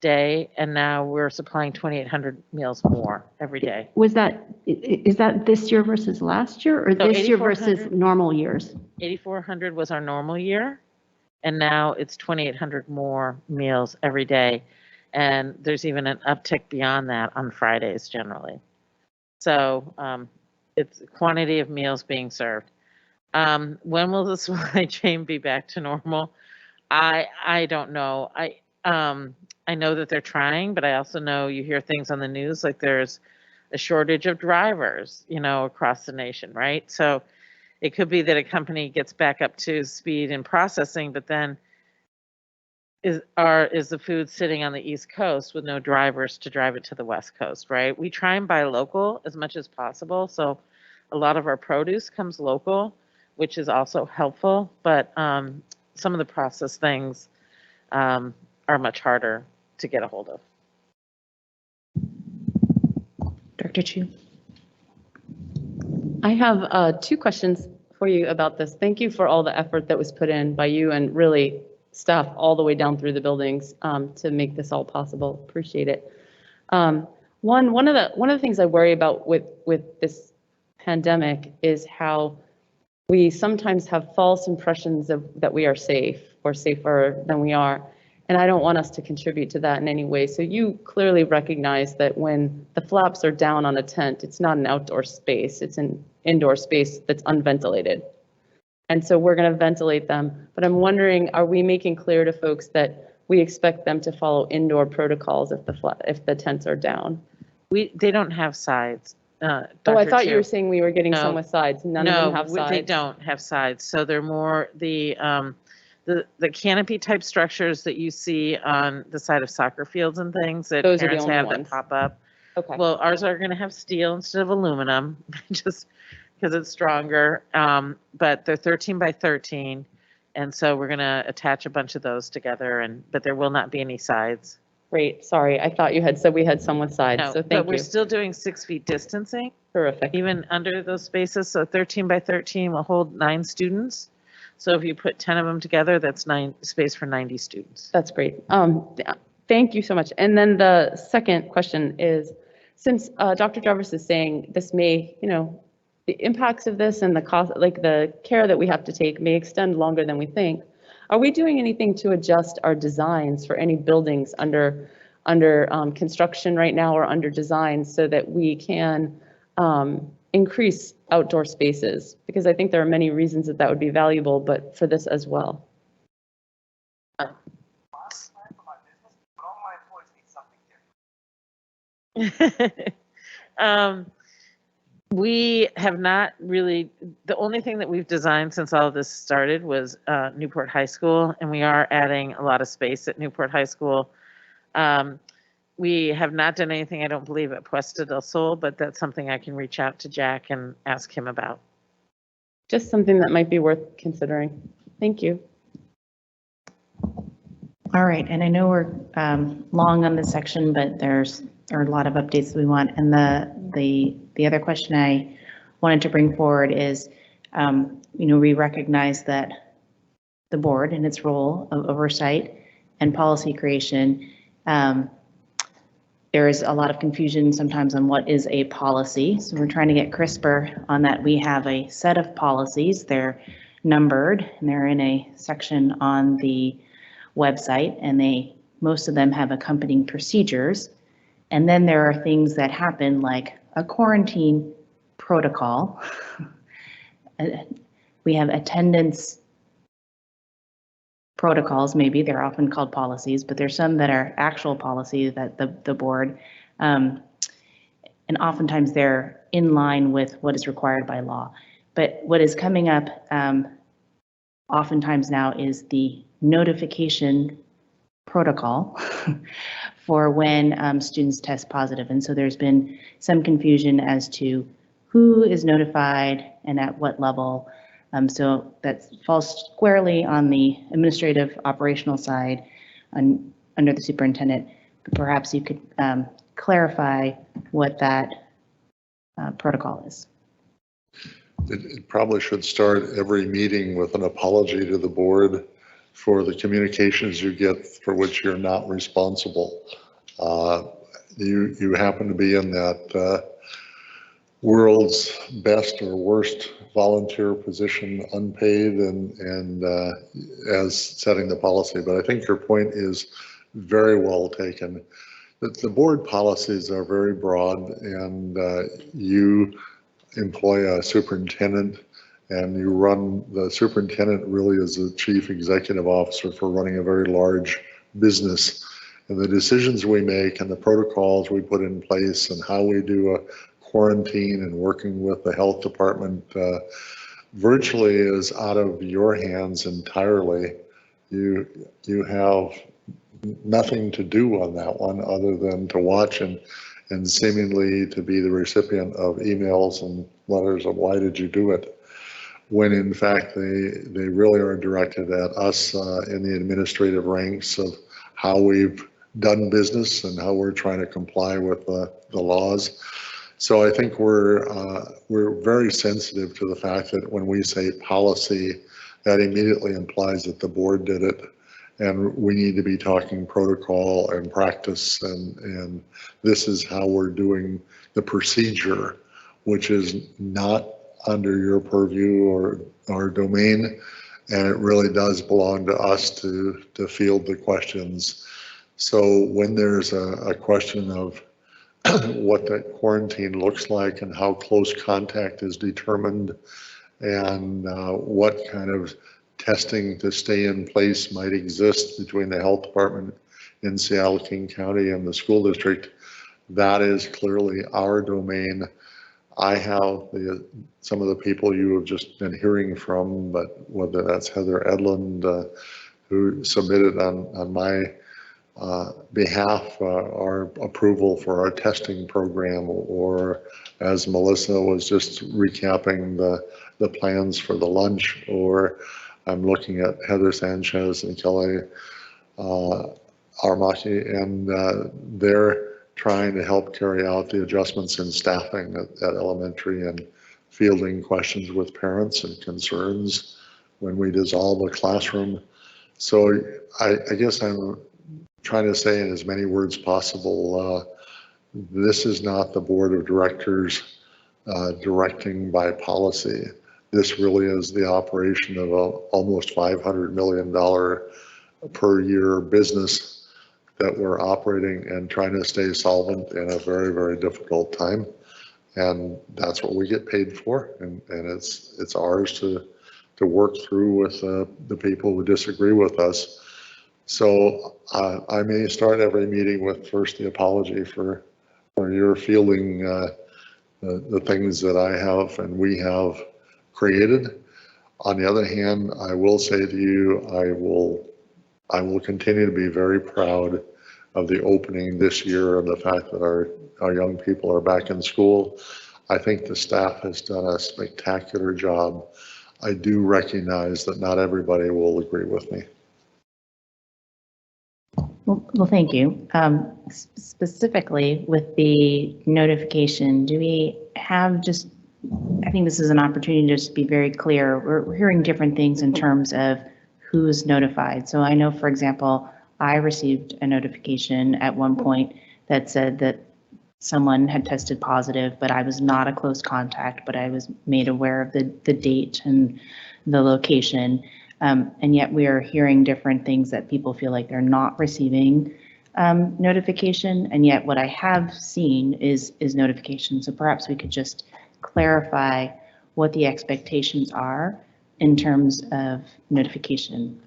day, and now we're supplying 2,800 meals more every day. Is that this year versus last year, or So this year versus normal years? 8,400 was our normal year, and now it's 2,800 more meals every day. And there's even an uptick beyond that on Fridays generally. So it's quantity of meals being served. When will the supply chain be back to normal? I don't know. I know that they're trying, but I also know you hear things on the news like there's a shortage of drivers, across the nation, right? So it could be that a company gets back up to speed in processing, but then is the food sitting on the East Coast with no drivers to drive it to the West Coast, right? We try and buy local as much as possible. So a lot of our produce comes local, which is also helpful, but some of the processed things are much harder to get a hold of. Dr. Chu. I have 2 questions for you about this. Thank you for all the effort that was put in by you and really staff all the way down through the buildings to make this all possible. Appreciate it. One of the things I worry about with this pandemic is how we sometimes have false impressions of that we are safe or safer than we are. And I don't want us to contribute to that in any way. So you clearly recognize that when the flaps are down on a tent, it's not an outdoor space, it's an indoor space that's unventilated. And so we're going to ventilate them. But I'm wondering, are we making clear to folks that we expect them to follow indoor protocols if the tents are down? They don't have sides. Oh, I thought you were saying we were getting some with sides. None of them have sides. No, they don't have sides. So they're more the canopy type structures that you see on the side of soccer fields and things that Those are the parents only have ones. that pop up. Okay. Well, ours are going to have steel instead of aluminum, just because it's stronger. But they're 13 by 13, and so we're going to attach a bunch of those together. But there will not be any sides. Great. Sorry, I thought you had said we had some with sides. No, So thank but we're you. still doing 6 feet distancing. Terrific. Even under those spaces. So 13 by 13 will hold 9 students. So if you put 10 of them together, that's space for 90 students. That's great. Thank you so much. And then the second question is, since Dr. Jarvis is saying this may, the impacts of this and the cost, like the care that we have to take may extend longer than we think. Are we doing anything to adjust our designs for any buildings under construction right now or under design so that we can increase outdoor spaces? Because I think there are many reasons that would be valuable, but for this as well. We have not really, the only thing that we've designed since all of this started was Newport High School, and we are adding a lot of space at Newport High School. We have not done anything, I don't believe, at Puesta del Sol, but that's something I can reach out to Jack and ask him about. Just something that might be worth considering. Thank you. All right, and I know we're long on this section, but there are a lot of updates we want. And the other question I wanted to bring forward is, we recognize that the board in its role of oversight and policy creation, there is a lot of confusion sometimes on what is a policy. So we're trying to get crisper on that. We have a set of policies. They're numbered and they're in a section on the website, and most of them have accompanying procedures. And then there are things that happen like a quarantine protocol. We have attendance protocols, maybe they're often called policies, but there's some that are actual policies that the board, and oftentimes they're in line with what is required by law. But what is coming up oftentimes now is the notification protocol for when students test positive. And so there's been some confusion as to who is notified and at what level. So that falls squarely on the administrative operational side under the superintendent. But perhaps you could clarify what that protocol is. It probably should start every meeting with an apology to the board for the communications you get for which you're not responsible. You happen to be in that world's best or worst volunteer position, unpaid and as setting the policy. But I think your point is very well taken. That the board policies are very broad, and you employ a superintendent, and the superintendent really is the chief executive officer for running a very large business. And the decisions we make and the protocols we put in place and how we do a quarantine and working with the health department virtually is out of your hands entirely. You have nothing to do on that one other than to watch and seemingly to be the recipient of emails and letters of why did you do it, when in fact they really are directed at us in the administrative ranks of how we've done business and how we're trying to comply with the laws. So I think we're very sensitive to the fact that when we say policy, that immediately implies that the board did it. And we need to be talking protocol and practice, and this is how we're doing the procedure, which is not under your purview or our domain, and it really does belong to us to field the questions. So when there's a question of what that quarantine looks like and how close contact is determined and what kind of testing to stay in place might exist between the health department in Seattle King County and the school district, that is clearly our domain. I have some of the people you have just been hearing from, but whether that's Heather Edlund, who submitted on my behalf our approval for our testing program, or as Melissa was just recapping the plans for the lunch, or I'm looking at Heather Sanchez and Kelly Armaki, and they're trying to help carry out the adjustments in staffing at elementary and fielding questions with parents and concerns when we dissolve a classroom. So I guess I'm trying to say in as many words possible, this is not the board of directors directing by policy. This really is the operation of a almost $500 million per year business that we're operating and trying to stay solvent in a very, very difficult time. And that's what we get paid for. And it's ours to work through with the people who disagree with us. So I may start every meeting with first the apology for your fielding the things that I have and we have created. On the other hand, I will say to you, I will continue to be very proud of the opening this year and the fact that our young people are back in school. I think the staff has done a spectacular job. I do recognize that not everybody will agree with me. Well, thank you. Specifically with the notification, do we have just, I think this is an opportunity to just be very clear. We're hearing different things in terms of who's notified. So I know, for example, I received a notification at one point that said that someone had tested positive, but I was not a close contact, but I was made aware of the date and the location. And yet we are hearing different things that people feel like they're not receiving notification. And yet what I have seen is notification. So perhaps we could just clarify what the expectations are in terms of notification.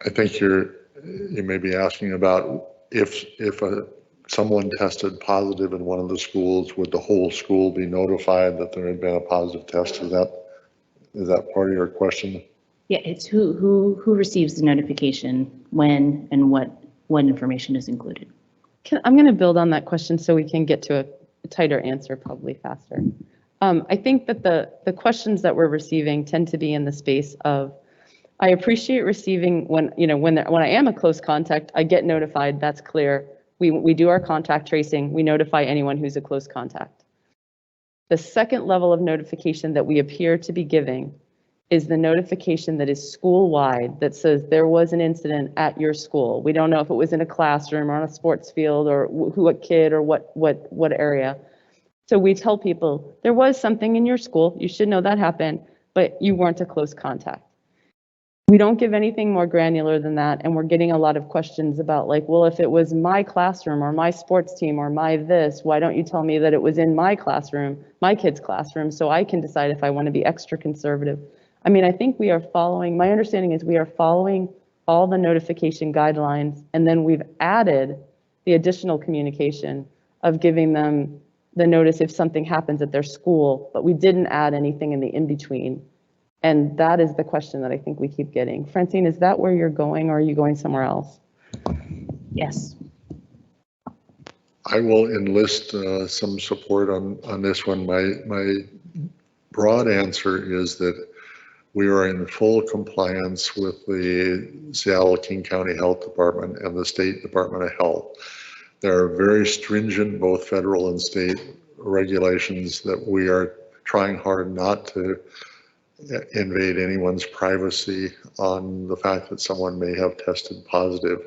I think you may be asking about if someone tested positive in one of the schools, would the whole school be notified that there had been a positive test? Is that part of your question? Yeah, it's who receives the notification, when, and what information is included. I'm going to build on that question so we can get to a tighter answer probably faster. I think that the questions that we're receiving tend to be in the space of, I appreciate receiving when I am a close contact, I get notified, that's clear. We do our contact tracing, we notify anyone who's a close contact. The second level of notification that we appear to be giving is the notification that is school-wide that says there was an incident at your school. We don't know if it was in a classroom or on a sports field or what kid or what area. So we tell people there was something in your school, you should know that happened, but you weren't a close contact. We don't give anything more granular than that, and we're getting a lot of questions about like, well, if it was my classroom or my sports team or my this, why don't you tell me that it was in my classroom, my kid's classroom, so I can decide if I want to be extra conservative. I mean, I think we are following, my understanding is we are following all the notification guidelines, and then we've added the additional communication of giving them the notice if something happens at their school, but we didn't add anything in the in-between. And that is the question that I think we keep getting. Francine, is that where you're going, or are you going somewhere else? Yes. I will enlist some support on this one. My broad answer is that we are in full compliance with the Seattle-King County Health Department and the State Department of Health. There are very stringent, both federal and state regulations that we are trying hard not to invade anyone's privacy on the fact that someone may have tested positive.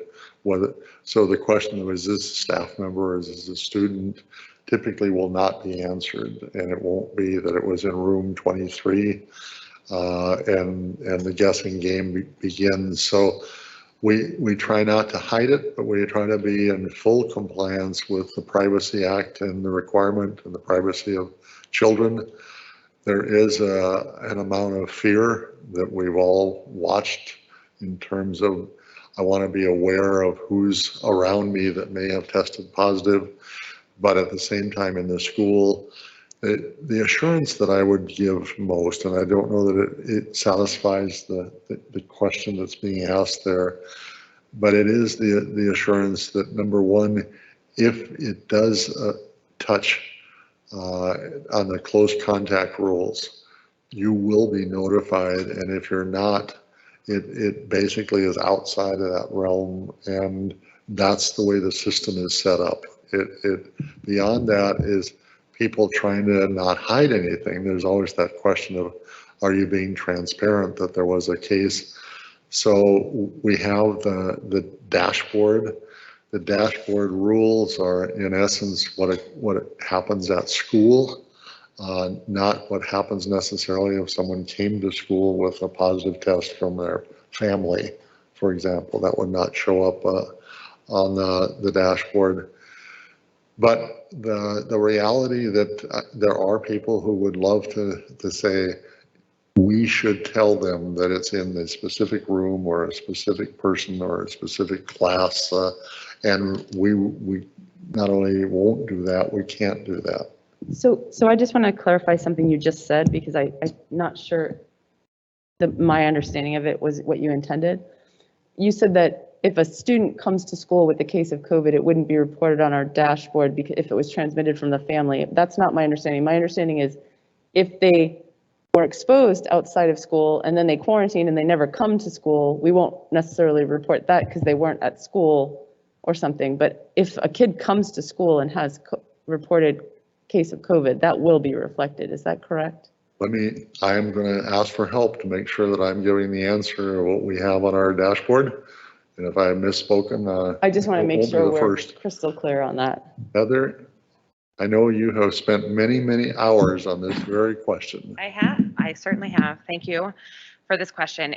So the question was, is this a staff member or is this a student, typically will not be answered, and it won't be that it was in room 23 and the guessing game begins. So we try not to hide it, but we try to be in full compliance with the Privacy Act and the requirement and the privacy of children. There is an amount of fear that we've all watched in terms of, I want to be aware of who's around me that may have tested positive, but at the same time in the school, the assurance that I would give most, and I don't know that it satisfies the question that's being asked there, but it is the assurance that, number one, if it does touch on the close contact rules, you will be notified, and if you're not, it basically is outside of that realm, and that's the way the system is set up. Beyond that is people trying to not hide anything. There's always that question of, are you being transparent that there was a case? So we have the dashboard. The dashboard rules are, in essence, what happens at school, not what happens necessarily if someone came to school with a positive test from their family, for example. That would not show up on the dashboard. But the reality that there are people who would love to say, we should tell them that it's in a specific room or a specific person or a specific class, and we not only won't do that, we can't do that. So I just want to clarify something you just said, because I'm not sure that my understanding of it was what you intended. You said that if a student comes to school with a case of COVID, it wouldn't be reported on our dashboard because if it was transmitted from the family. That's not my understanding. My understanding is if they were exposed outside of school and then they quarantine and they never come to school, we won't necessarily report that because they weren't at school or something. But if a kid comes to school and has reported case of COVID, that will be reflected. Is that correct? I am going to ask for help to make sure that I'm giving the answer of what we have on our dashboard. And if I have misspoken, I just want to make sure we're crystal clear on that. Heather, I know you have spent many, many hours on this very question. I have. I certainly have. Thank you for this question.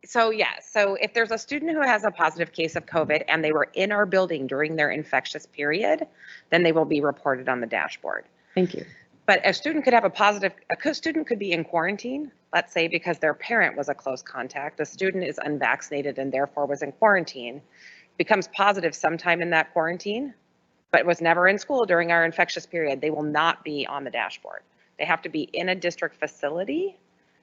So if there's a student who has a positive case of COVID and they were in our building during their infectious period, then they will be reported on the dashboard. Thank you. But a student could have a student could be in quarantine, let's say because their parent was a close contact. The student is unvaccinated and therefore was in quarantine, becomes positive sometime in that quarantine, but was never in school during our infectious period. They will not be on the dashboard. They have to be in a district facility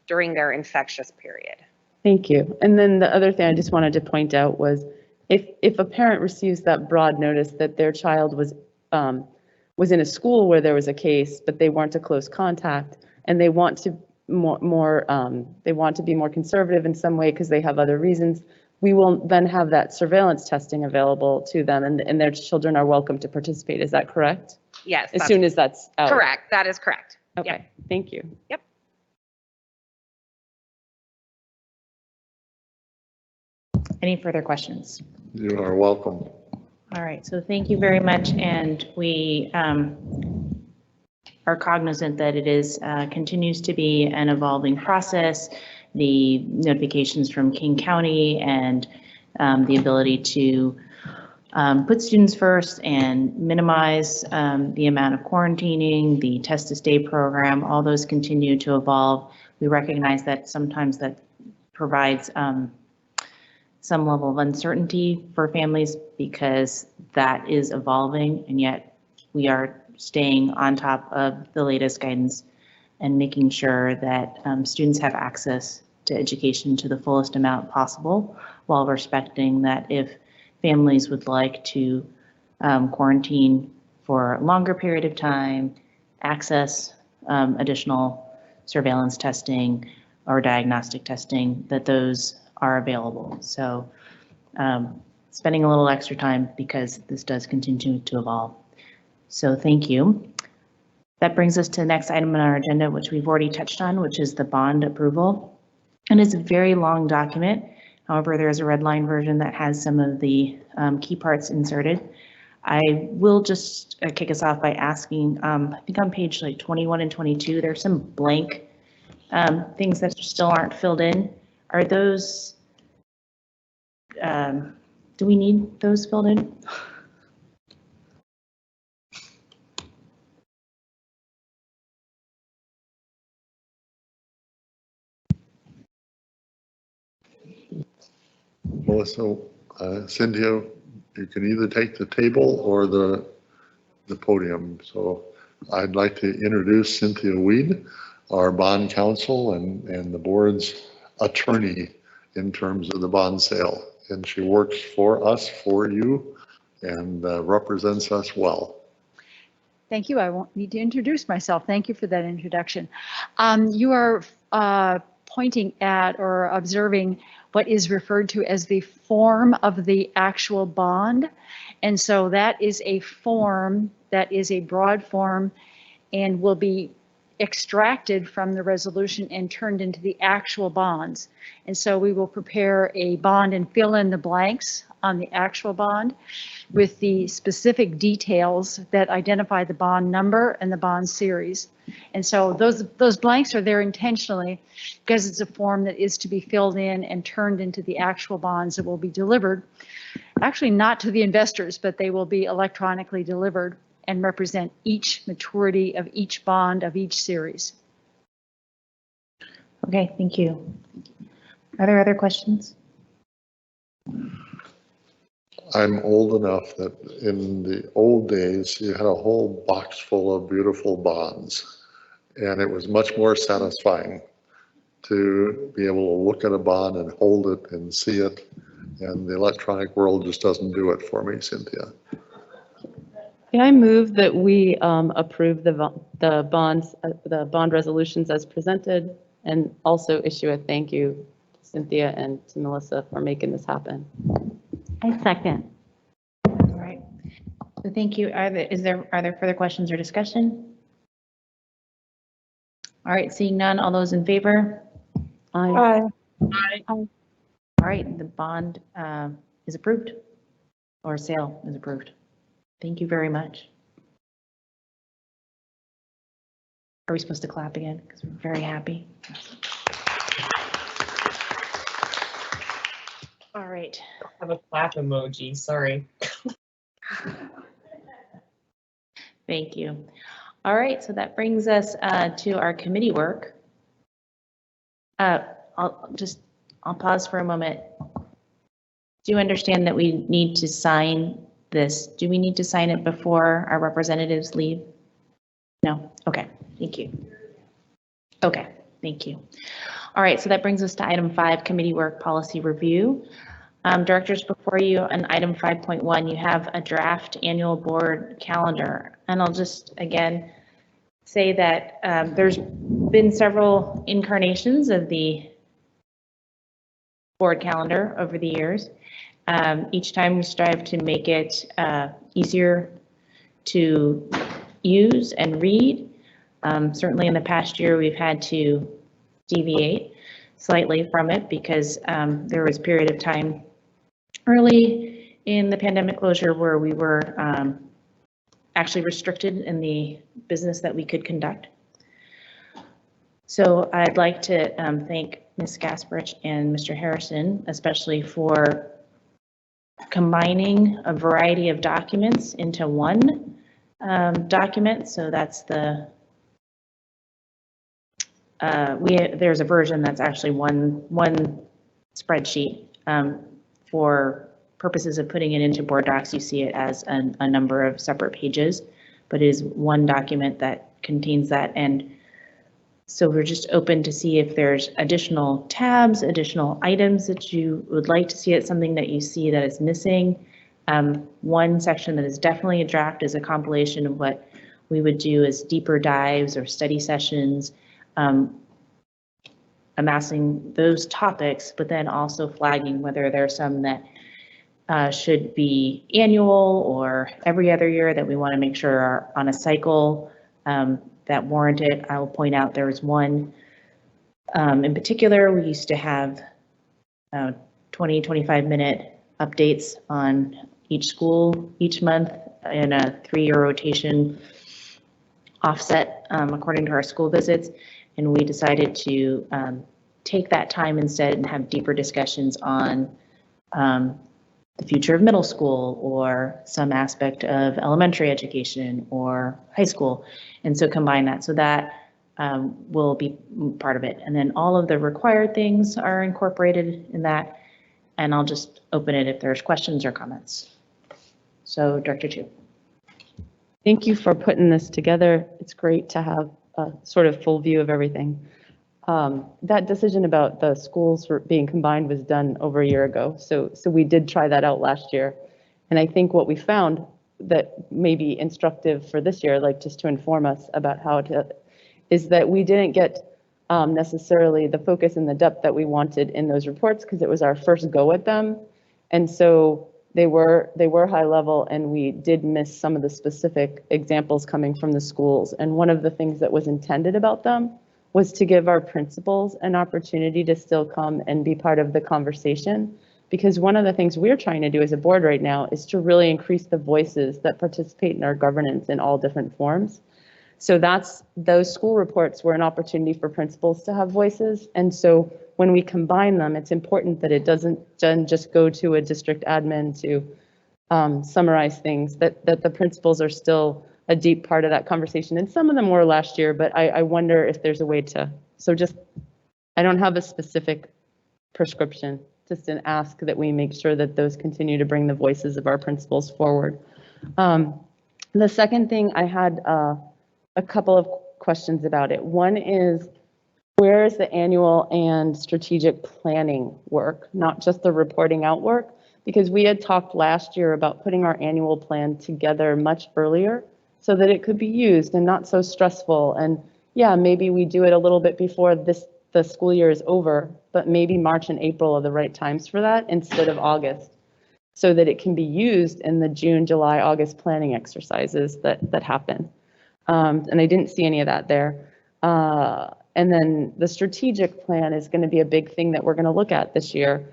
during their infectious period. Thank you. And then the other thing I just wanted to point out was if a parent receives that broad notice that their child was in a school where there was a case, but they weren't a close contact, and they want to they want to be more conservative in some way because they have other reasons, we will then have that surveillance testing available to them, and their children are welcome to participate. Is that correct? Yes. As soon as that's out. Correct. That is correct. Okay. Yep. Thank you. Yep. Any further questions? You are welcome. All right, so thank you very much, and we are cognizant that it is continues to be an evolving process. The notifications from King County and the ability to put students first and minimize the amount of quarantining, the test to stay program, all those continue to evolve. We recognize that sometimes that provides some level of uncertainty for families because that is evolving, and yet we are staying on top of the latest guidance and making sure that students have access to education to the fullest amount possible, while respecting that if families would like to quarantine for a longer period of time, access additional surveillance testing or diagnostic testing, that those are available. So spending a little extra time because this does continue to evolve. So thank you. That brings us to the next item on our agenda, which we've already touched on, which is the bond approval. And it's a very long document. However, there is a red line version that has some of the key parts inserted. I will just kick us off by asking, I think on page like 21 and 22, there's some blank things that still aren't filled in. Are those, do we need those filled in? Melissa, Cynthia, you can either take the table or the podium. So I'd like to introduce Cynthia Weed, our bond counsel and the board's attorney in terms of the bond sale. And she works for us, for you, and represents us well. Thank you. I won't need to introduce myself. Thank you for that introduction. You are pointing at or observing what is referred to as the form of the actual bond. And so that is a form that is a broad form and will be extracted from the resolution and turned into the actual bonds. And so we will prepare a bond and fill in the blanks on the actual bond with the specific details that identify the bond number and the bond series. And so those blanks are there intentionally because it's a form that is to be filled in and turned into the actual bonds that will be delivered. Actually, not to the investors, but they will be electronically delivered and represent each maturity of each bond of each series. Okay, thank you. Are there other questions? I'm old enough that in the old days, you had a whole box full of beautiful bonds. And it was much more satisfying to be able to look at a bond and hold it and see it. And the electronic world just doesn't do it for me, Cynthia. Can I move that we approve the bonds, the bond resolutions as presented, and also issue a thank you to Cynthia and to Melissa for making this happen? I second. All right. So thank you. Are there further questions or discussion? All right, seeing none, all those in favor? Aye. Aye. All right, the bond is approved, or sale is approved. Thank you very much. Are we supposed to clap again? Because we're very happy. All right. I have a clap emoji, sorry. Thank you. All right, so that brings us to our committee work. I'll pause for a moment. Do you understand that we need to sign this? Do we need to sign it before our representatives leave? No? Okay, thank you. Okay, thank you. All right, so that brings us to item 5, committee work policy review. Directors, before you on item 5.1, you have a draft annual board calendar. And I'll just, again, say that there's been several incarnations of the board calendar over the years. Each time we strive to make it easier to use and read. Certainly in the past year, we've had to deviate slightly from it because there was a period of time early in the pandemic closure where we were actually restricted in the business that we could conduct. So I'd like to thank Ms. Gasparich and Mr. Harrison, especially for combining a variety of documents into one document. So that's the, there's a version that's actually one spreadsheet for purposes of putting it into board docs, you see it as a number of separate pages, but it is one document that contains that. And so we're just open to see if there's additional tabs, additional items that you would like to see it, something that you see that is missing. One section that is definitely a draft is a compilation of what we would do as deeper dives or study sessions, amassing those topics, but then also flagging whether there are some that should be annual or every other year that we want to make sure are on a cycle that warrant it. I will point out there was one in particular. We used to have 20, 25-minute updates on each school each month in a 3-year rotation offset according to our school visits. And we decided to take that time instead and have deeper discussions on the future of middle school or some aspect of elementary education or high school. And so combine that. So that will be part of it. And then all of the required things are incorporated in that. And I'll just open it if there's questions or comments. So Director Chu. Thank you for putting this together. It's great to have a sort of full view of everything. That decision about the schools being combined was done over a year ago. So we did try that out last year. And I think what we found that may be instructive for this year, like just to inform us about how to, is that we didn't get necessarily the focus and the depth that we wanted in those reports because it was our first go at them. And so they were high level, and we did miss some of the specific examples coming from the schools. And one of the things that was intended about them was to give our principals an opportunity to still come and be part of the conversation. Because one of the things we're trying to do as a board right now is to really increase the voices that participate in our governance in all different forms. So those school reports were an opportunity for principals to have voices. And so when we combine them, it's important that it doesn't just go to a district admin to summarize things, that the principals are still a deep part of that conversation. And some of them were last year, but I wonder if there's a way to, I don't have a specific prescription, just an ask that we make sure that those continue to bring the voices of our principals forward. The second thing, I had a couple of questions about it. One is, where is the annual and strategic planning work, not just the reporting out work? Because we had talked last year about putting our annual plan together much earlier so that it could be used and not so stressful. And yeah, maybe we do it a little bit before the school year is over, but maybe March and April are the right times for that instead of August, so that it can be used in the June, July, August planning exercises that happen. And I didn't see any of that there. And then the strategic plan is going to be a big thing that we're going to look at this year.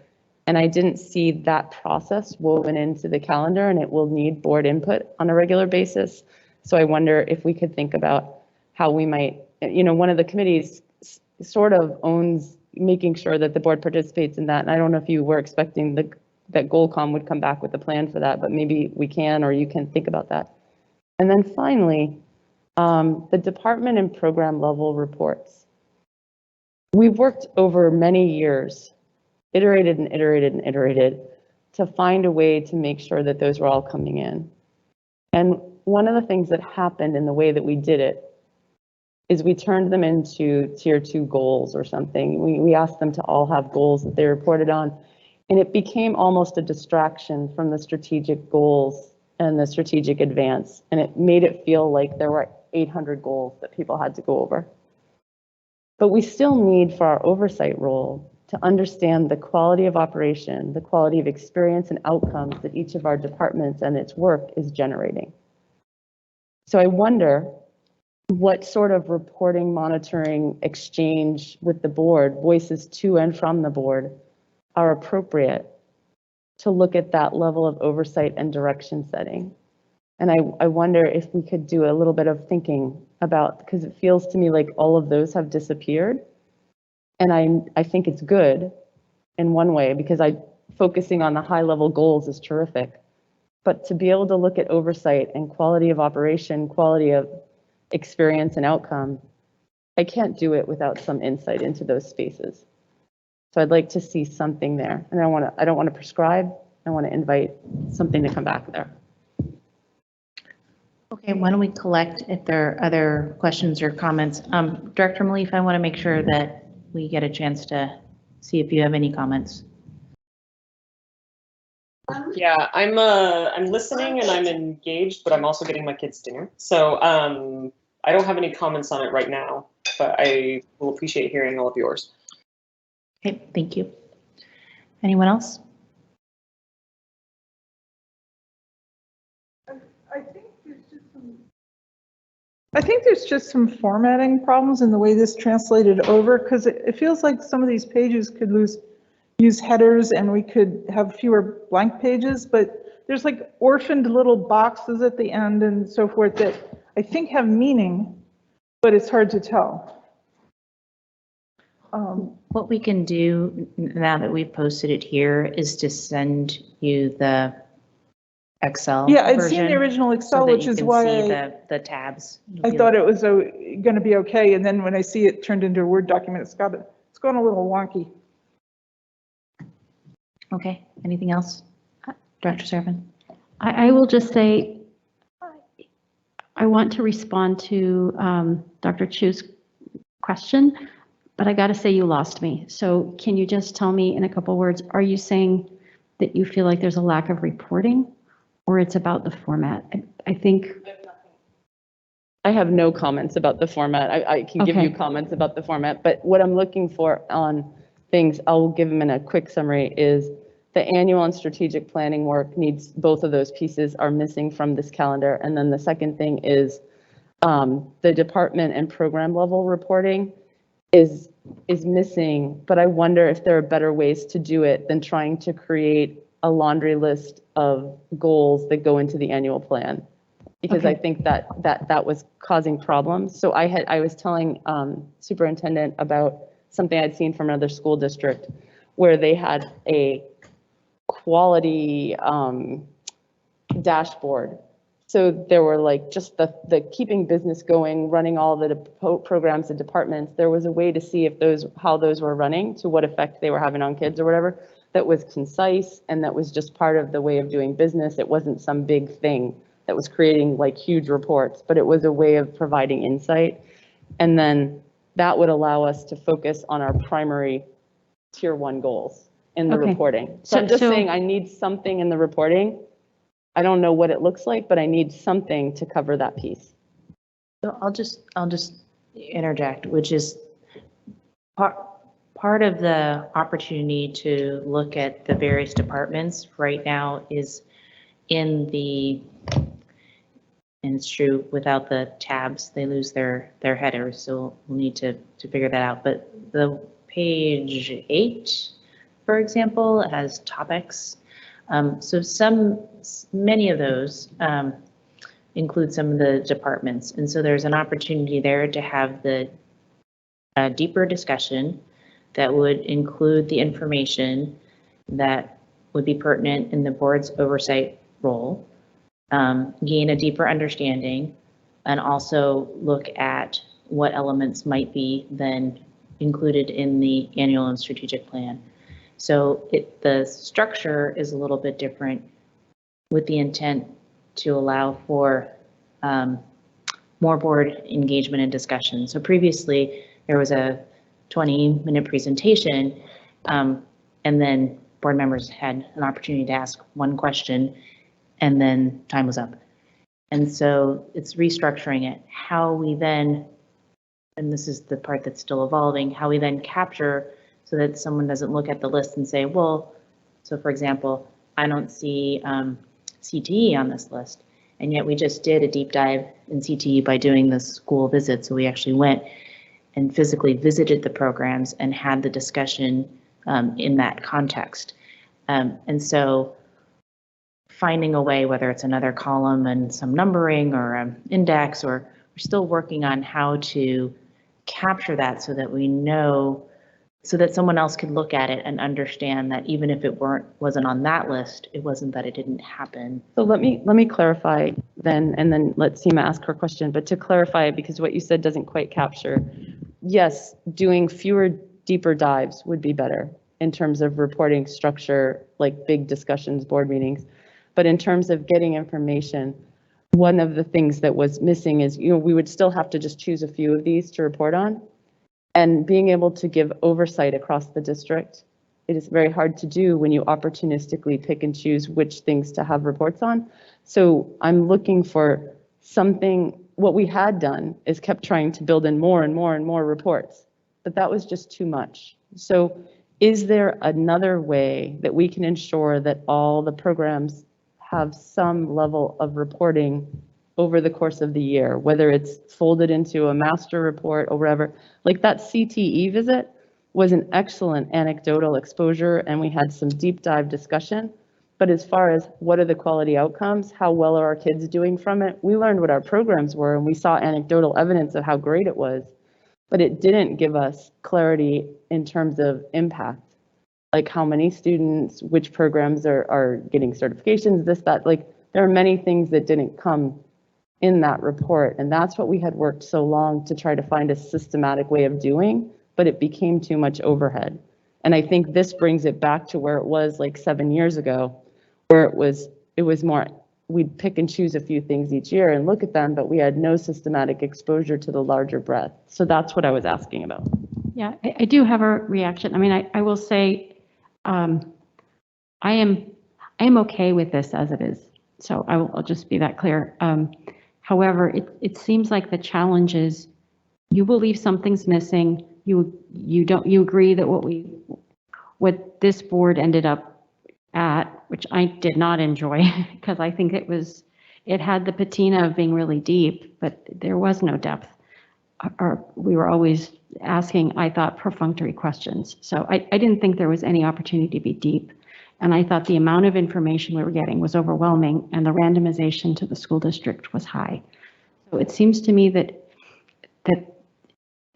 And I didn't see that process woven into the calendar, and it will need board input on a regular basis. So I wonder if we could think about how we might, one of the committees sort of owns making sure that the board participates in that. And I don't know if you were expecting that GoalCom would come back with a plan for that, but maybe we can, or you can think about that. And then finally, the department and program level reports. We've worked over many years, iterated and iterated and iterated to find a way to make sure that those were all coming in. And one of the things that happened in the way that we did it is we turned them into tier 2 goals or something. We asked them to all have goals that they reported on, and it became almost a distraction from the strategic goals and the strategic advance. And it made it feel like there were 800 goals that people had to go over. But we still need, for our oversight role, to understand the quality of operation, the quality of experience and outcomes that each of our departments and its work is generating. So I wonder what sort of reporting, monitoring, exchange with the board, voices to and from the board, are appropriate to look at that level of oversight and direction setting. And I wonder if we could do a little bit of thinking about, because it feels to me like all of those have disappeared. And I think it's good in one way, because focusing on the high level goals is terrific. But to be able to look at oversight and quality of operation, quality of experience and outcome, I can't do it without some insight into those spaces. So I'd like to see something there. And I don't want to prescribe. I want to invite something to come back there. Okay, why don't we collect if there are other questions or comments? Director Malif, I want to make sure that we get a chance to see if you have any comments. Yeah, I'm listening and I'm engaged, but I'm also getting my kids dinner. So I don't have any comments on it right now, but I will appreciate hearing all of yours. Okay, thank you. Anyone else? I think there's just some formatting problems in the way this translated over, because it feels like some of these pages could use headers and we could have fewer blank pages, but there's like orphaned little boxes at the end and so forth that I think have meaning, but it's hard to tell. What we can do now that we've posted it here is to send you the Excel Yeah, I'd version seen the original Excel, so that which you is can why see the tabs. I thought it was going to be okay, and then when I see it turned into a Word document, it's gone a little wonky. Okay, anything else? Dr. Servin? I will just say, I want to respond to Dr. Chu's question, but I got to say you lost me. So can you just tell me in a couple words, are you saying that you feel like there's a lack of reporting, or it's about the format? I think. I have no comments about the format. I can give you comments about the format, but what I'm looking for on things, I'll give them in a quick summary, is the annual and strategic planning work needs, both of those pieces are missing from this calendar. And then the second thing is the department and program level reporting is missing, but I wonder if there are better ways to do it than trying to create a laundry list of goals that go into the annual plan, because I think that was causing problems. So I was telling Superintendent about something I'd seen from another school district where they had a quality dashboard. So there were like just the keeping business going, running all the programs and departments. There was a way to see if how those were running, to what effect they were having on kids or whatever, that was concise and that was just part of the way of doing business. It wasn't some big thing that was creating like huge reports, but it was a way of providing insight. And then that would allow us to focus on our primary tier 1 goals in the reporting. So I'm just saying I need something in the reporting. I don't know what it looks like, but I need something to cover that piece. So I'll just interject, which is part of the opportunity to look at the various departments right now is in the, and it's true, without the tabs, they lose their headers. So we'll need to figure that out. But the page 8, for example, has topics. So many of those include some of the departments. And so there's an opportunity there to have the deeper discussion that would include the information that would be pertinent in the board's oversight role, gain a deeper understanding, and also look at what elements might be then included in the annual and strategic plan. So the structure is a little bit different with the intent to allow for more board engagement and discussion. So previously there was a 20-minute presentation and then board members had an opportunity to ask one question and then time was up. And so it's restructuring it. How we then, and this is the part that's still evolving, how we then capture so that someone doesn't look at the list and say, well, so for example, I don't see CTE on this list. And yet we just did a deep dive in CTE by doing the school visit. So we actually went and physically visited the programs and had the discussion in that context. And so finding a way, whether it's another column and some numbering or an index, or we're still working on how to capture that so that we know, so that someone else could look at it and understand that even if it wasn't on that list, it wasn't that it didn't happen. So let me clarify then, and then let Seema ask her question, but to clarify, because what you said doesn't quite capture. Yes, doing fewer deeper dives would be better. in terms of reporting structure, like big discussions, board meetings. But in terms of getting information, one of the things that was missing is, we would still have to just choose a few of these to report on. And being able to give oversight across the district, it is very hard to do when you opportunistically pick and choose which things to have reports on. So I'm looking for something. What we had done is kept trying to build in more and more and more reports, but that was just too much. So is there another way that we can ensure that all the programs have some level of reporting over the course of the year, whether it's folded into a master report or whatever? Like that CTE visit was an excellent anecdotal exposure, and we had some deep dive discussion. But as far as what are the quality outcomes, how well are our kids doing from it, we learned what our programs were, and we saw anecdotal evidence of how great it was. But it didn't give us clarity in terms of impact, like how many students, which programs are getting certifications, this, that. Like there are many things that didn't come in that report, and that's what we had worked so long to try to find a systematic way of doing, but it became too much overhead. And I think this brings it back to where it was like 7 years ago, where it was more, we'd pick and choose a few things each year and look at them, but we had no systematic exposure to the larger breadth. So that's what I was asking about. Yeah, I do have a reaction. I mean, I will say, I am okay with this as it is. So I'll just be that clear. However, it seems like the challenge is you believe something's missing. You agree that what this board ended up at, which I did not enjoy because I think it had the patina of being really deep, but there was no depth. Or we were always asking, I thought, perfunctory questions. So I didn't think there was any opportunity to be deep. And I thought the amount of information we were getting was overwhelming, and the randomization to the school district was high. So it seems to me that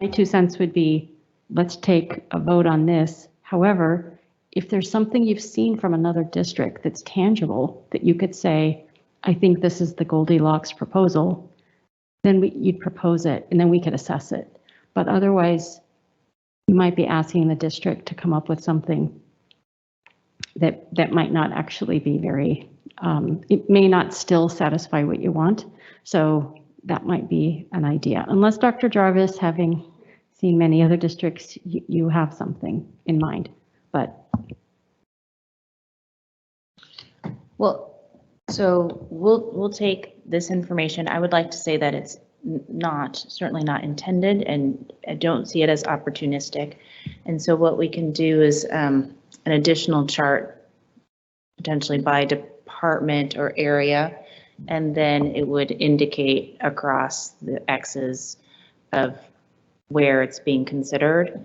my 2 cents would be, let's take a vote on this. However, if there's something you've seen from another district that's tangible, that you could say, I think this is the Goldilocks proposal, then you'd propose it, and then we could assess it. But otherwise, you might be asking the district to come up with something that might not actually be very, it may not still satisfy what you want. So that might be an idea. Unless Dr. Jarvis, having seen many other districts, you have something in mind. But Well, so we'll take this information. I would like to say that it's certainly not intended, and I don't see it as opportunistic. And so what we can do is an additional chart, potentially by department or area, and then it would indicate across the X's of where it's being considered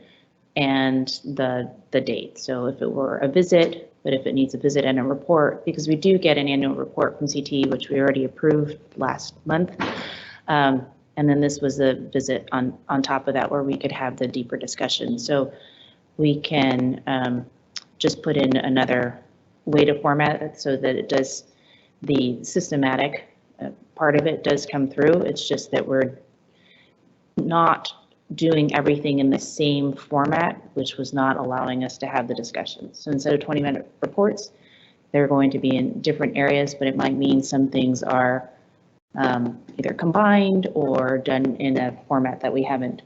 and the date. So if it were a visit, but if it needs a visit and a report, because we do get an annual report from CTE, which we already approved last month. And then this was a visit on top of that where we could have the deeper discussion. So we can just put in another way to format it so that it does, the systematic part of it does come through. It's just that we're not doing everything in the same format, which was not allowing us to have the discussion. So instead of 20-minute reports, they're going to be in different areas, but it might mean some things are either combined or done in a format that we haven't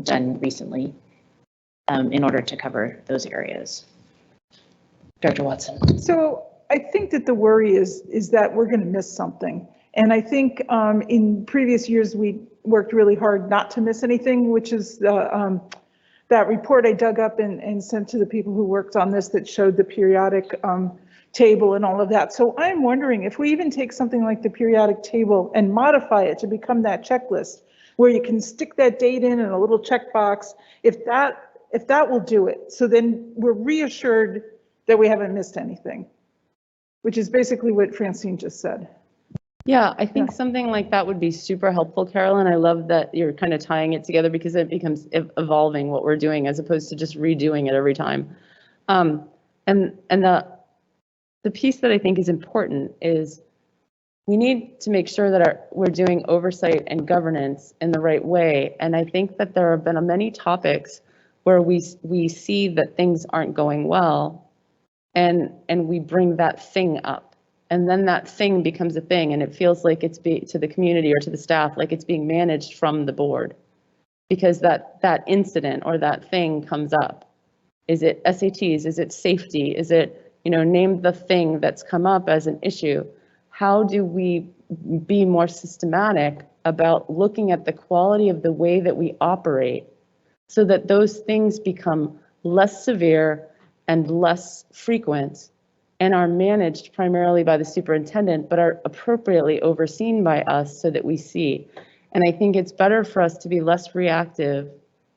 done recently in order to cover those areas. Dr. Watson. So I think that the worry is that we're going to miss something. And I think in previous years, we worked really hard not to miss anything, which is that report I dug up and sent to the people who worked on this that showed the periodic table and all of that. So I'm wondering if we even take something like the periodic table and modify it to become that checklist where you can stick that date in a little checkbox, if that will do it. So then we're reassured that we haven't missed anything, which is basically what Francine just said. Yeah, I think something like that would be super helpful, Carolyn. I love that you're kind of tying it together because it becomes evolving what we're doing as opposed to just redoing it every time. And the piece that I think is important is we need to make sure that we're doing oversight and governance in the right way. And I think that there have been many topics where we see that things aren't going well, and we bring that thing up. And then that thing becomes a thing, and it feels like it's to the community or to the staff, like it's being managed from the board. Because that incident or that thing comes up. Is it SATs? Is it safety? Is it, name the thing that's come up as an issue? How do we be more systematic about looking at the quality of the way that we operate so that those things become less severe and less frequent and are managed primarily by the superintendent, but are appropriately overseen by us so that we see. And I think it's better for us to be less reactive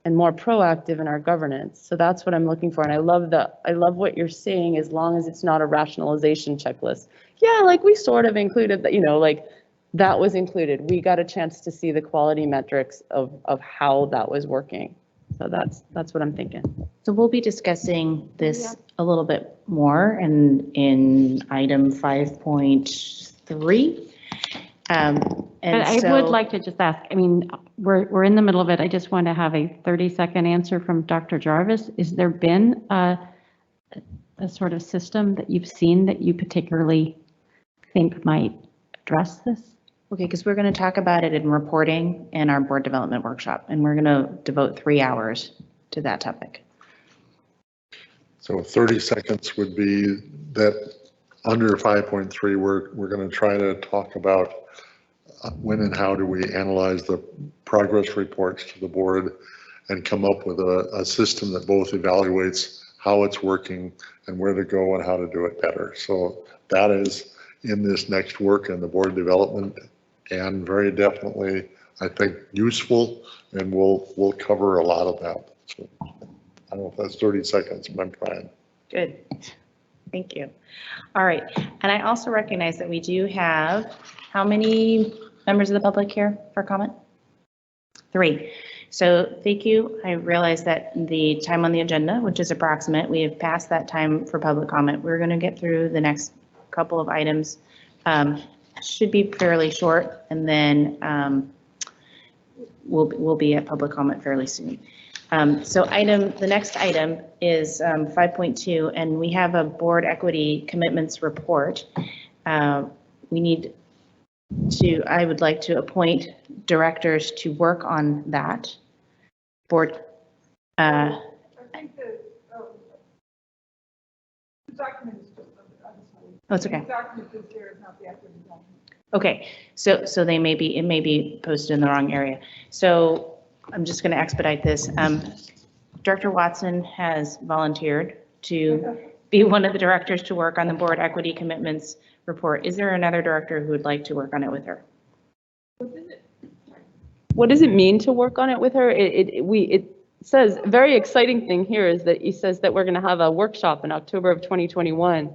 and more proactive in our governance. So that's what I'm looking for. And I love what you're saying, as long as it's not a rationalization checklist. Yeah, like we sort of included that, like that was included. We got a chance to see the quality metrics of how that was working. So that's what I'm thinking. So we'll be discussing this a little bit more in item 5.3. But I would like to just ask, we're in the middle of it. I just want to have a 30-second answer from Dr. Jarvis. Is there been a sort of system that you've seen that you particularly think might address this? Okay, because we're going to talk about it in reporting in our board development workshop, and we're going to devote 3 hours to that topic. So 30 seconds would be that under 5.3, we're going to try to talk about when and how do we analyze the progress reports to the board and come up with a system that both evaluates how it's working and where to go and how to do it better. So that is in this next work in the board development, and very definitely, I think, useful, and we'll cover a lot of that. So I don't know if that's 30 seconds, but I'm trying. Good. Thank you. All right. And I also recognize that we do have, how many members of the public here for comment? 3. So thank you. I realize that the time on the agenda, which is approximate, we have passed that time for public comment. We're going to get through the next couple of items. Should be fairly short, and then we'll be at public comment fairly soon. So the next item is 5.2, and we have a board equity commitments report. I would like to appoint directors to work on that board. I think the document is just, Oh, it's okay. The document that's there is not the equity document. Okay, so it may be posted in the wrong area. So I'm just going to expedite this. Director Watson has volunteered to be one of the directors to work on the board equity commitments report. Is there another director who would like to work on it with her? What does it mean to work on it with her? It says, very exciting thing here is that he says that we're going to have a workshop in October of 2021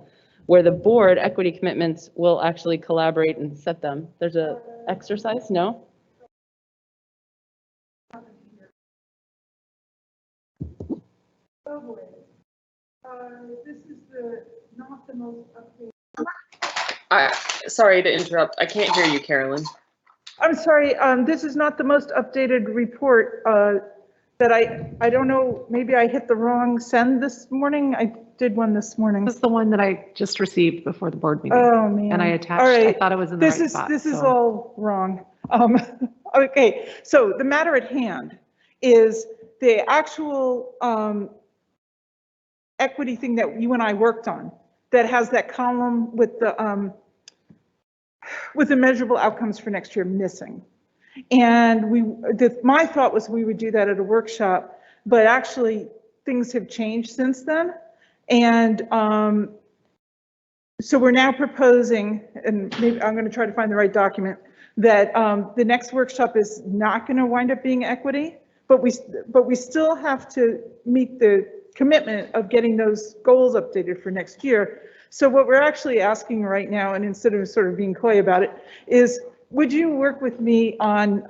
where the board equity commitments will actually collaborate and set them. There's a exercise, no? Oh boy. This is not the most updated. Sorry to interrupt. I can't hear you, Carolyn. I'm sorry. This is not the most updated report that I don't know. Maybe I hit the wrong send this morning. I did one this morning. This is the one that I just received before the board meeting. Oh man. And I attached. All right. I thought it was in the right spot. This is all wrong. Okay. So the matter at hand is the actual equity thing that you and I worked on that has that column with the measurable outcomes for next year missing. And my thought was we would do that at a workshop, but actually things have changed since then. And so we're now proposing, and maybe I'm going to try to find the right document, that the next workshop is not going to wind up being equity, but we still have to meet the commitment of getting those goals updated for next year. So what we're actually asking right now, and instead of sort of being coy about it, is would you work with me on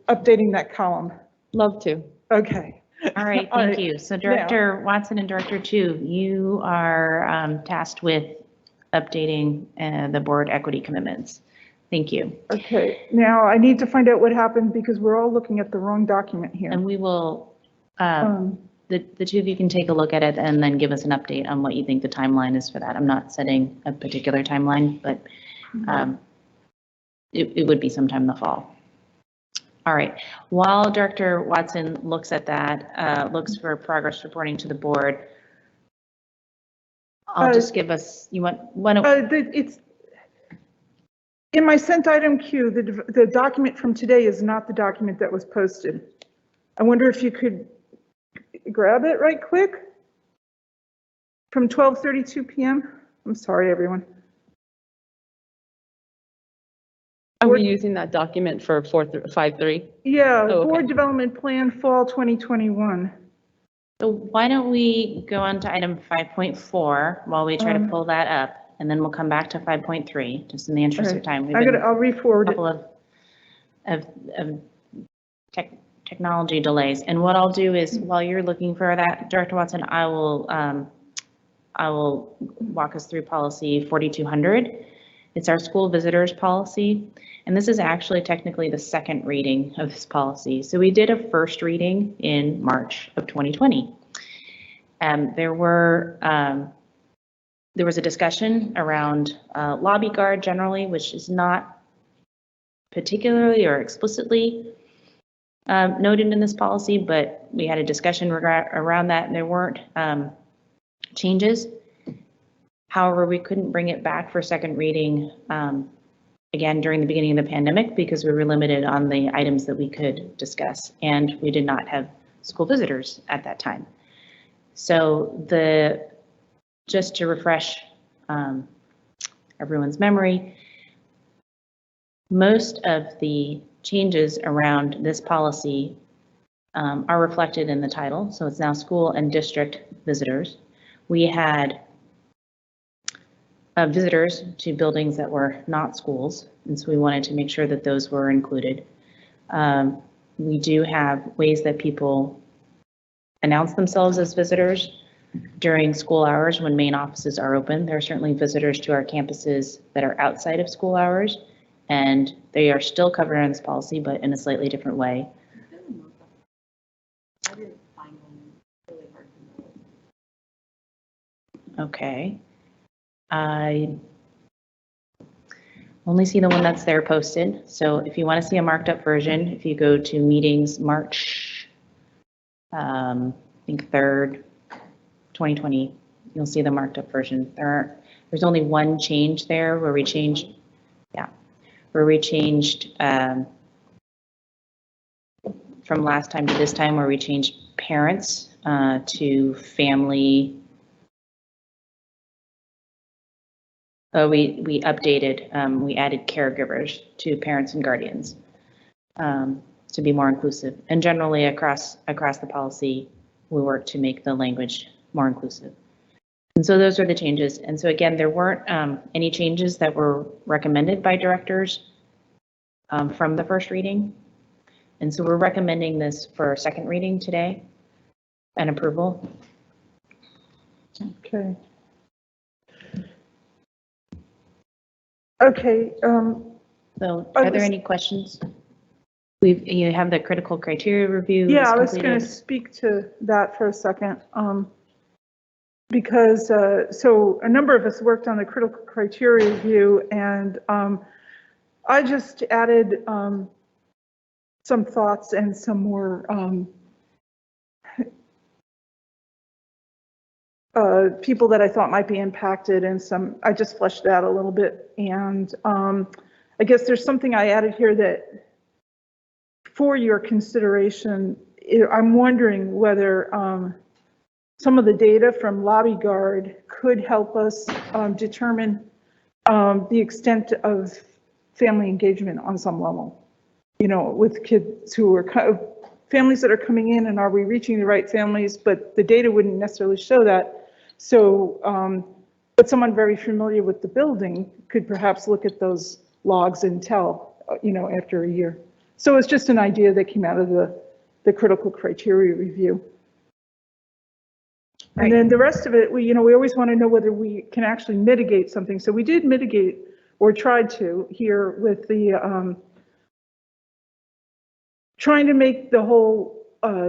updating that column? Love to. Okay. All right, thank you. So Director Watson and Director Chu, you are tasked with updating the board equity commitments. Thank you. Okay, now I need to find out what happened because we're all looking at the wrong document here. And we will, the two of you can take a look at it and then give us an update on what you think the timeline is for that. I'm not setting a particular timeline, but it would be sometime in the fall. All right, while Director Watson looks at that, looks for progress reporting to the board, I'll just give us, you want one? It's in my sent item queue. The document from today is not the document that was posted. I wonder if you could grab it right quick from 12:32 p.m. I'm sorry, everyone. Are we using that document for 5.3? Yeah, Oh, okay. Board Development Plan Fall 2021. So why don't we go on to item 5.4 while we try to pull that up, and then we'll come back to 5.3, just in the interest of time. I'll re-forward it. A couple of technology delays. And what I'll do is, while you're looking for that, Director Watson, I will walk us through policy 4200. It's our school visitors policy. And this is actually technically the second reading of this policy. So we did a first reading in March of 2020. There was a discussion around lobby guard generally, which is not particularly or explicitly noted in this policy, but we had a discussion around that, and there weren't changes. However, we couldn't bring it back for second reading again during the beginning of the pandemic because we were limited on the items that we could discuss, and we did not have school visitors at that time. So just to refresh everyone's memory, most of the changes around this policy are reflected in the title. So it's now school and district visitors. We had visitors to buildings that were not schools, and so we wanted to make sure that those were included. We do have ways that people announce themselves as visitors during school hours when main offices are open. There are certainly visitors to our campuses that are outside of school hours, and they are still covered in this policy, but in a slightly different way. Okay. I only see the one that's there posted. So if you want to see a marked up version, if you go to meetings March, I think 3rd, 2020, you'll see the marked up version. There's only one change there where we changed, from last time to this time, where we changed parents to family. We updated, we added caregivers to parents and guardians to be more inclusive. And generally across the policy, we work to make the language more inclusive. And so those are the changes. And so again, there weren't any changes that were recommended by directors from the first reading. And so we're recommending this for second reading today and approval. Okay. Okay. So are there any questions? You have the critical criteria review. Yeah, I was going to speak to that for a second. Because so a number of us worked on the critical criteria review, and I just added some thoughts and some more people that I thought might be impacted, and I just fleshed out a little bit. And I guess there's something I added here that for your consideration, I'm wondering whether some of the data from Lobby Guard could help us determine the extent of family engagement on some level. You know, with kids who are families that are coming in, and are we reaching the right families? But the data wouldn't necessarily show that. So, but someone very familiar with the building could perhaps look at those logs and tell, you know, after a year. So it's just an idea that came out of the critical criteria review. Right. And then the rest of it, we always want to know whether we can actually mitigate something. So we did mitigate, or tried to, here with the trying to make the whole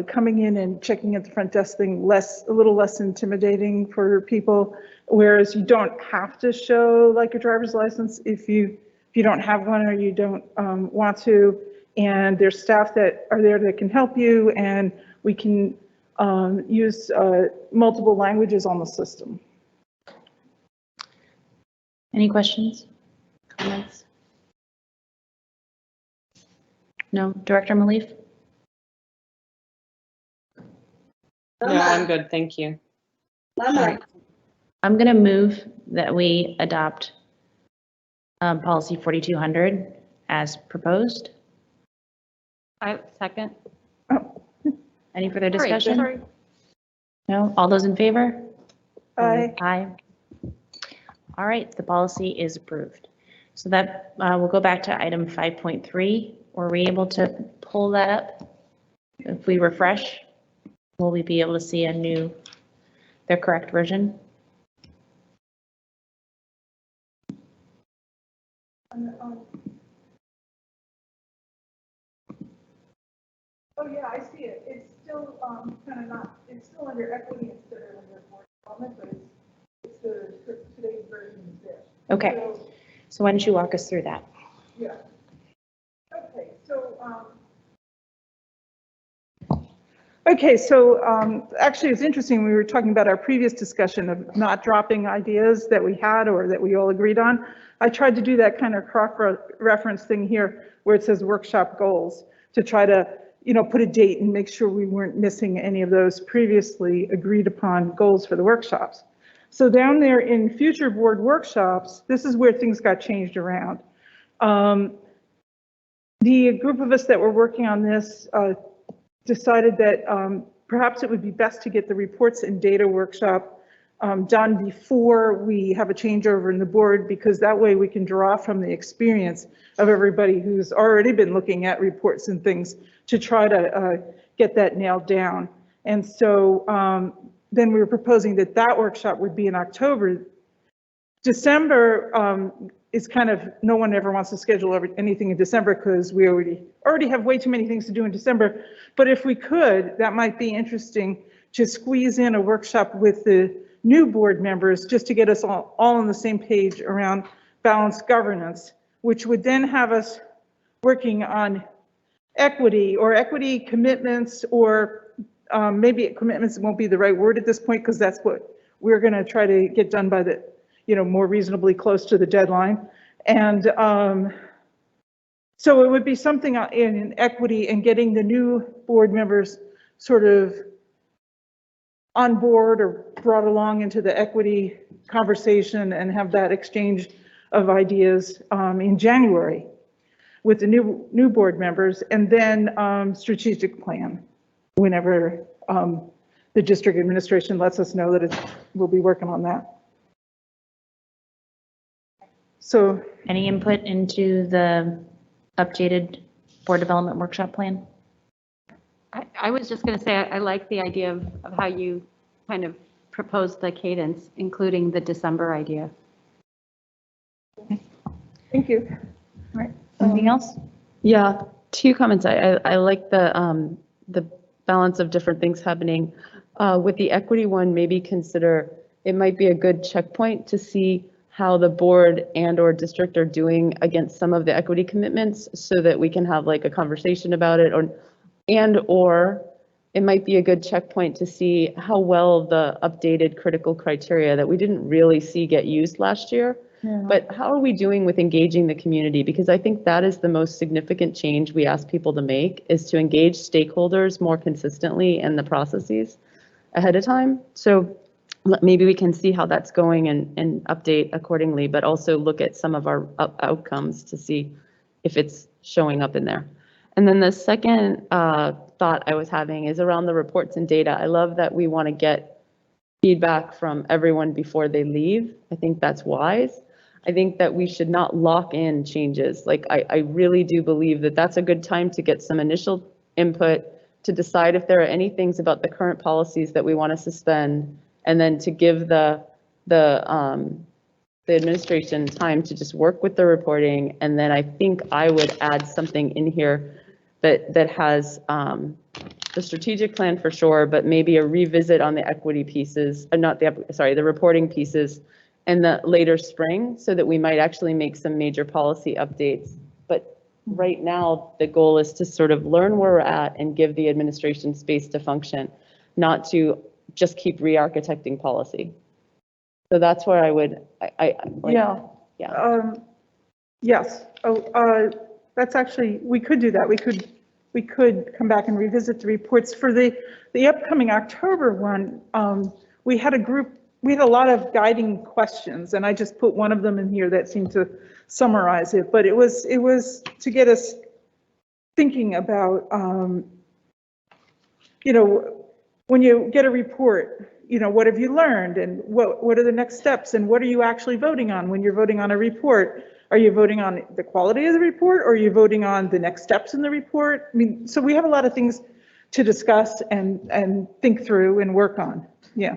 coming in and checking at the front desk thing a little less intimidating for people, whereas you don't have to show like a driver's license if you don't have one or you don't want to, and there's staff that are there that can help you, and we can use multiple languages on the system. Any questions, comments? No, Director Malif? No, I'm good, thank you. All right. I'm going to move that we adopt policy 4200 as proposed. I second. Any further Sorry, discussion? sorry. No? All those in favor? Aye. Aye. All right, the policy is approved. So that we'll go back to item 5.3. Were we able to pull that up? If we refresh, will we be able to see their correct version? Oh yeah, I see it. It's still kind of not, it's still under equity instead of under board development, but it's today's version is there. Okay, so why don't you walk us through that? Yeah. Okay, so actually it's interesting, we were talking about our previous discussion of not dropping ideas that we had or that we all agreed on. I tried to do that kind of cross-reference thing here where it says workshop goals to try to, put a date and make sure we weren't missing any of those previously agreed upon goals for the workshops. So down there in future board workshops, this is where things got changed around. The group of us that were working on this decided that perhaps it would be best to get the reports and data workshop done before we have a changeover in the board, because that way we can draw from the experience of everybody who's already been looking at reports and things to try to get that nailed down. And so then we were proposing that workshop would be in October. December is kind of, no one ever wants to schedule anything in December because we already have way too many things to do in December. But if we could, that might be interesting to squeeze in a workshop with the new board members just to get us all on the same page around balanced governance, which would then have us working on equity commitments, or maybe commitments won't be the right word at this point because that's what we're going to try to get done by the, more reasonably close to the deadline. And so it would be something in equity and getting the new board members sort of on board or brought along into the equity conversation and have that exchange of ideas in January with the new board members, and then strategic plan whenever the district administration lets us know that we'll be working on that. So any input into the updated board development workshop plan? I was just going to say, I like the idea of how you kind of proposed the cadence, including the December idea. Thank you. All right, anything else? Yeah, 2 comments. I like the balance of different things happening. With the equity one, maybe consider it might be a good checkpoint to see how the board and/or district are doing against some of the equity commitments, so that we can have like a conversation about it, or it might be a good checkpoint to see how well the updated critical criteria that we didn't really see get used last year. Yeah. But how are we doing with engaging the community? Because I think that is the most significant change we ask people to make, is to engage stakeholders more consistently in the processes ahead of time. So maybe we can see how that's going and update accordingly, but also look at some of our outcomes to see if it's showing up in there. And then the second thought I was having is around the reports and data. I love that we want to get feedback from everyone before they leave. I think that's wise. I think that we should not lock in changes. Like I really do believe that that's a good time to get some initial input, to decide if there are any things about the current policies that we want to suspend, and then to give the administration time to just work with the reporting. And then I think I would add something in here that has the strategic plan for sure, but maybe a revisit on the equity pieces, not the, sorry, the reporting pieces in the later spring, so that we might actually make some major policy updates. But right now, the goal is to sort of learn where we're at and give the administration space to function, not to just keep re-architecting policy. So that's where I would, Yes. That's actually, we could do that. We could come back and revisit the reports for the upcoming October one. We had a lot of guiding questions, and I just put one of them in here that seemed to summarize it. But it was to get us thinking about, when you get a report, what have you learned, and what are the next steps, and what are you actually voting on when you're voting on a report? Are you voting on the quality of the report, or are you voting on the next steps in the report? I mean, so we have a lot of things to discuss and think through and work on. Yeah.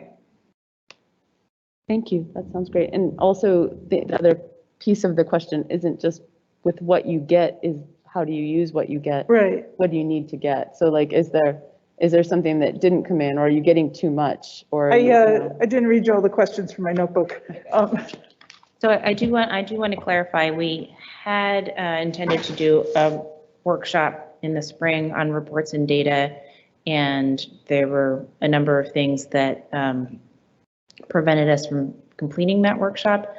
Thank you. That sounds great. And also the other piece of the question isn't just with what you get, is how do you use what you get? Right. What do you need to get? So like, is there something that didn't come in, or are you getting too much? Or I didn't read you all the questions from my notebook. So I do want to clarify, we had intended to do a workshop in the spring on reports and data, and there were a number of things that prevented us from completing that workshop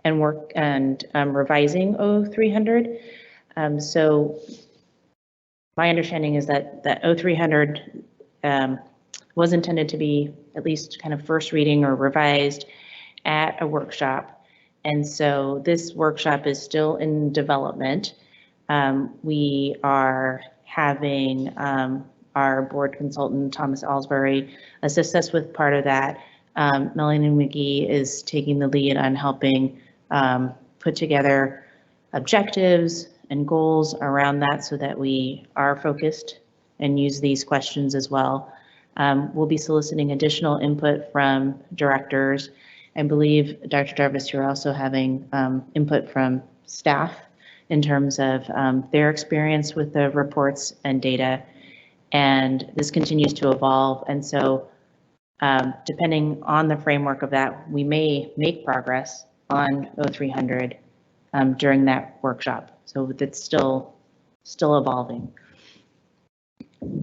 and revising 0300. So my understanding is that 0300 was intended to be at least kind of first reading or revised at a workshop. And so this workshop is still in development. We are having our board consultant, Thomas Alsbury, assist us with part of that. Melanie McGee is taking the lead on helping put together objectives and goals around that so that we are focused and use these questions as well. We'll be soliciting additional input from directors. I believe, Dr. Jarvis, you're also having input from staff in terms of their experience with the reports and data, and this continues to evolve. And so depending on the framework of that, we may make progress on 0300 during that workshop. So it's still evolving.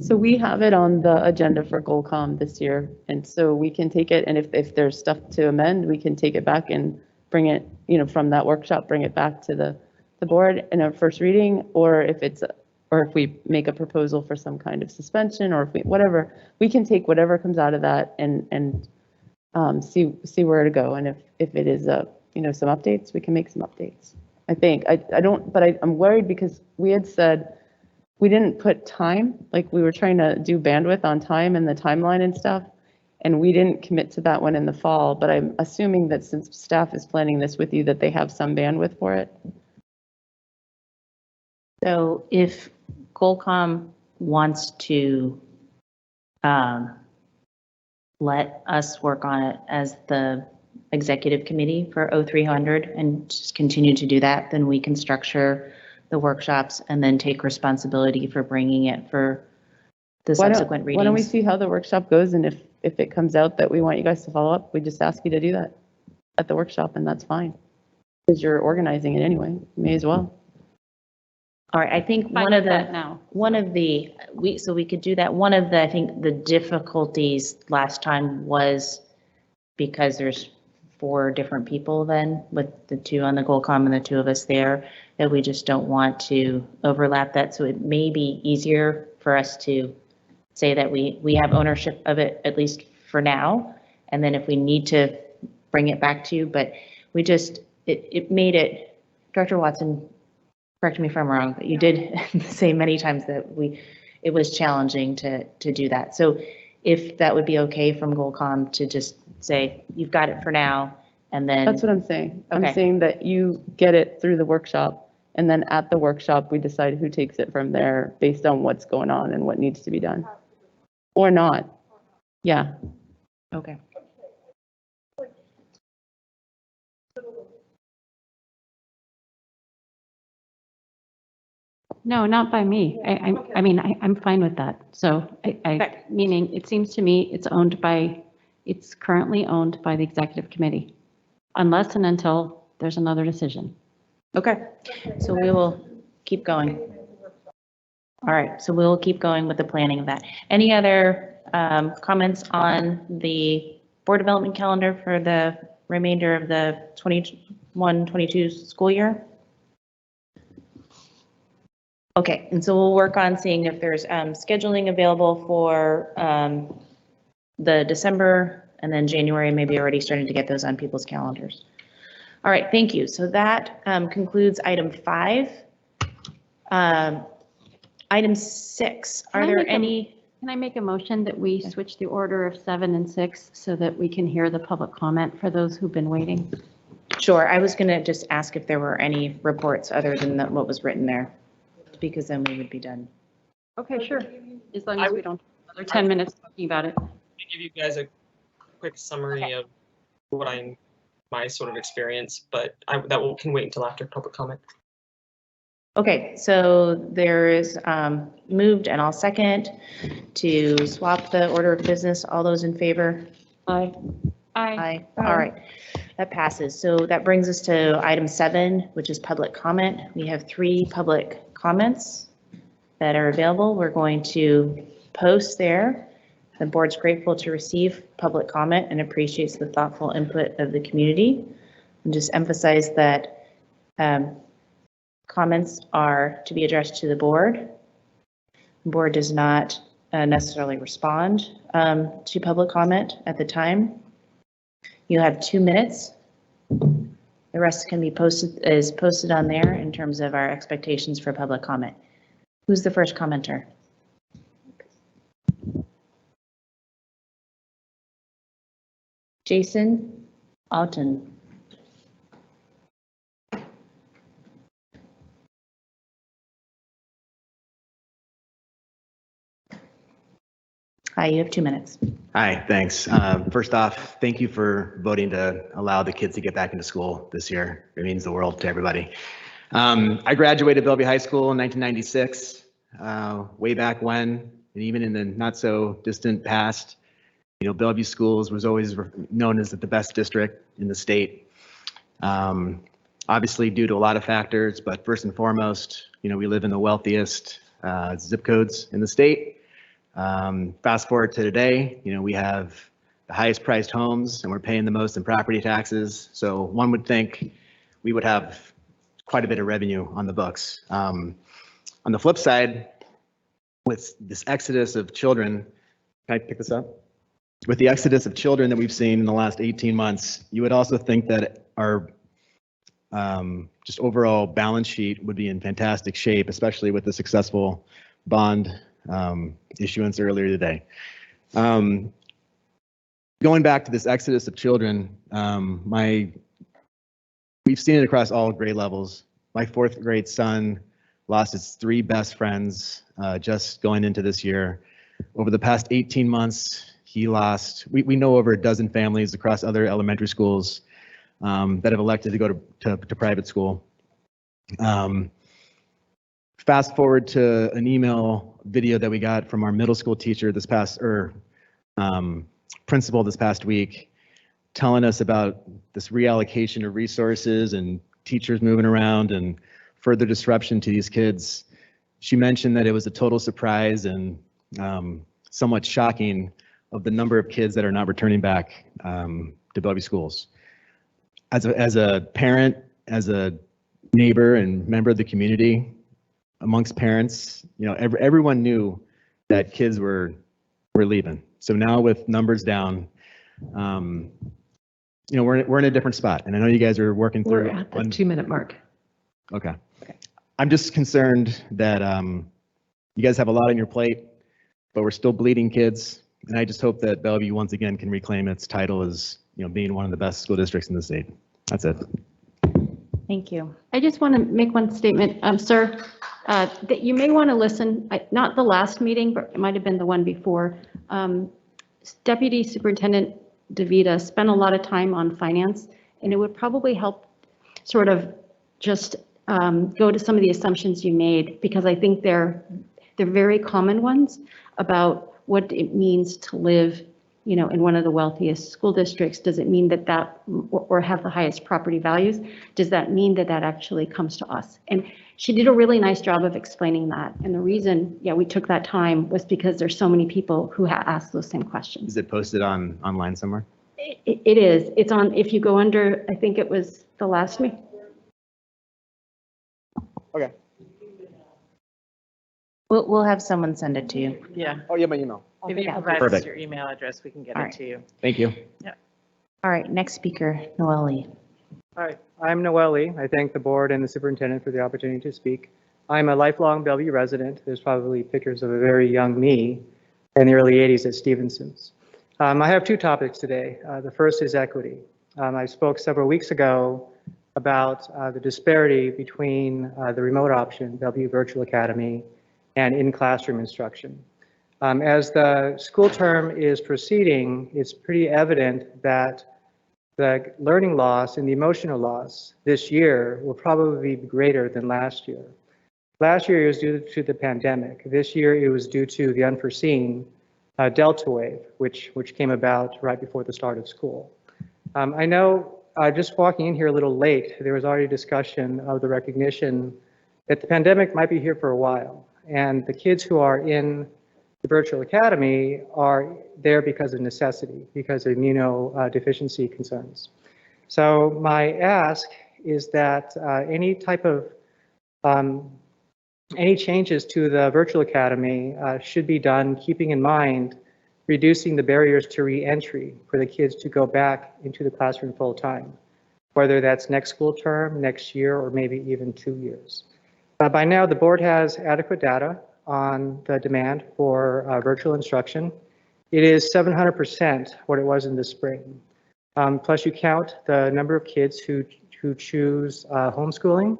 So we have it on the agenda for GoalCom this year, and so we can take it, and if there's stuff to amend, we can take it back and bring it, from that workshop, bring it back to the board in a first reading, or if we make a proposal for some kind of suspension, or whatever, we can take whatever comes out of that and see where to go. And if it is some updates, we can make some updates. I think I'm worried because we had said we didn't put time, like we were trying to do bandwidth on time and the timeline and stuff, and we didn't commit to that one in the fall, but I'm assuming that since staff is planning this with you, that they have some bandwidth for it. So if GoalCom wants to let us work on it as the executive committee for 0300 and just continue to do that, then we can structure the workshops and then take responsibility for bringing it for the subsequent readings. Why don't we see how the workshop goes, and if it comes out that we want you guys to follow up, we just ask you to do that at the workshop, and that's fine. Because you're organizing it anyway, you may as well. All right, I think we could do that. One of the, I think the difficulties last time was because there's 4 different people then, with the 2 on the GoalCom and the 2 of us there, that we just don't want to overlap that. So it may be easier for us to say that we have ownership of it, at least for now. And then if we need to bring it back to you, but we just, it made it, Dr. Watson, correct me if I'm wrong, but you did say many times that it was challenging to do that. So if that would be okay from GoalCom to just say, you've got it for now, and then. That's what I'm saying. Okay. I'm saying that you get it through the workshop, and then at the workshop, we decide who takes it from there based on what's going on and what needs to be done. Or not. Yeah. Okay. No, not by me. I mean, I'm fine with that. So meaning it seems to me it's currently owned by the executive committee, unless and until there's another decision. Okay, so we will keep going. All right, so we'll keep going with the planning of that. Any other comments on the board development calendar for the remainder of the 21-22 school year? Okay, and so we'll work on seeing if there's scheduling available for the December and then January, maybe already starting to get those on people's calendars. All right, thank you. So that concludes item 5. Item 6, are there any? Can I make a motion that we switch the order of 7 and 6 so that we can hear the public comment for those who've been waiting? Sure, I was gonna just ask if there were any reports other than what was written there, because then we would be done. Okay, sure. As long as we don't have another 10 minutes talking about it. To give you guys a quick summary of my sort of experience, but can wait until after public comment. Okay, so there is moved and I'll second to swap the order of business. All those in favor? Aye. Aye. All right, that passes. So that brings us to item 7, which is public comment. We have 3 public comments that are available. We're going to post there. The board's grateful to receive public comment and appreciates the thoughtful input of the community. And just emphasize that comments are to be addressed to the board. The board does not necessarily respond to public comment at the time. You have 2 minutes. The rest can be posted on there in terms of our expectations for public comment. Who's the first commenter? Jason Alton. Hi, you have 2 minutes. Hi, thanks. First off, thank you for voting to allow the kids to get back into school this year. It means the world to everybody. I graduated Bellevue High School in 1996, way back when, and even in the not so distant past, Bellevue Schools was always known as the best district in the state. Obviously due to a lot of factors, but first and foremost, we live in the wealthiest zip codes in the state. Fast forward to today, we have the highest priced homes and we're paying the most in property taxes. So one would think we would have quite a bit of revenue on the books. On the flip side, with this exodus of children, can I pick this up? With the exodus of children that we've seen in the last 18 months, you would also think that our just overall balance sheet would be in fantastic shape, especially with the successful bond issuance earlier today. Going back to this exodus of children, we've seen it across all grade levels. My 4th grade son lost his 3 best friends just going into this year. Over the past 18 months, he lost, we know over a dozen families across other elementary schools that have elected to go to private school. Fast forward to an email video that we got from our middle school teacher principal this past week, telling us about this reallocation of resources and teachers moving around and further disruption to these kids. She mentioned that it was a total surprise and somewhat shocking of the number of kids that are not returning back to Bellevue schools. As a parent, as a neighbor and member of the community, amongst parents, everyone knew that kids were leaving. So now with numbers down, we're in a different spot. And I know you guys are working through. We're at the 2-minute mark. Okay. I'm just concerned that you guys have a lot on your plate, but we're still bleeding kids. And I just hope that Bellevue once again can reclaim its title as being one of the best school districts in the state. That's it. Thank you. I just want to make one statement, sir, that you may want to listen, not the last meeting, but it might have been the one before. Deputy Superintendent DeVita spent a lot of time on finance, and it would probably help sort of just go to some of the assumptions you made, because I think they're very common ones about what it means to live, you know, in one of the wealthiest school districts. Does it mean that or have the highest property values? Does that mean that actually comes to us? And she did a really nice job of explaining that. And the reason, we took that time was because there's so many people who asked those same questions. Is it posted online somewhere? It is. It's on, if you go under, I think it was the last week. Okay. We'll have someone send it to you. Yeah. Oh, yeah, my email. If you provide us Perfect. your email address, we can get All it right. to you. Thank you. Yeah. All right, next speaker, Noelle. Hi, I'm Noelle. I thank the board and the superintendent for the opportunity to speak. I'm a lifelong Bellevue resident. There's probably pictures of a very young me in the early 80s at Stevenson's. I have two topics today. The first is equity. I spoke several weeks ago about the disparity between the remote option, Bellevue Virtual Academy, and in-classroom instruction. As the school term is proceeding, it's pretty evident that the learning loss and the emotional loss this year will probably be greater than last year. Last year it was due to the pandemic. This year it was due to the unforeseen Delta wave, which came about right before the start of school. I know just walking in here a little late, there was already discussion of the recognition that the pandemic might be here for a while. And the kids who are in the virtual academy are there because of necessity, because of immunodeficiency concerns. So my ask is that any type of, any changes to the virtual academy should be done keeping in mind reducing the barriers to re-entry for the kids to go back into the classroom full time, whether that's next school term, next year, or maybe even 2 years. By now, the board has adequate data on the demand for virtual instruction. It is 700% what it was in the spring. Plus you count the number of kids who choose homeschooling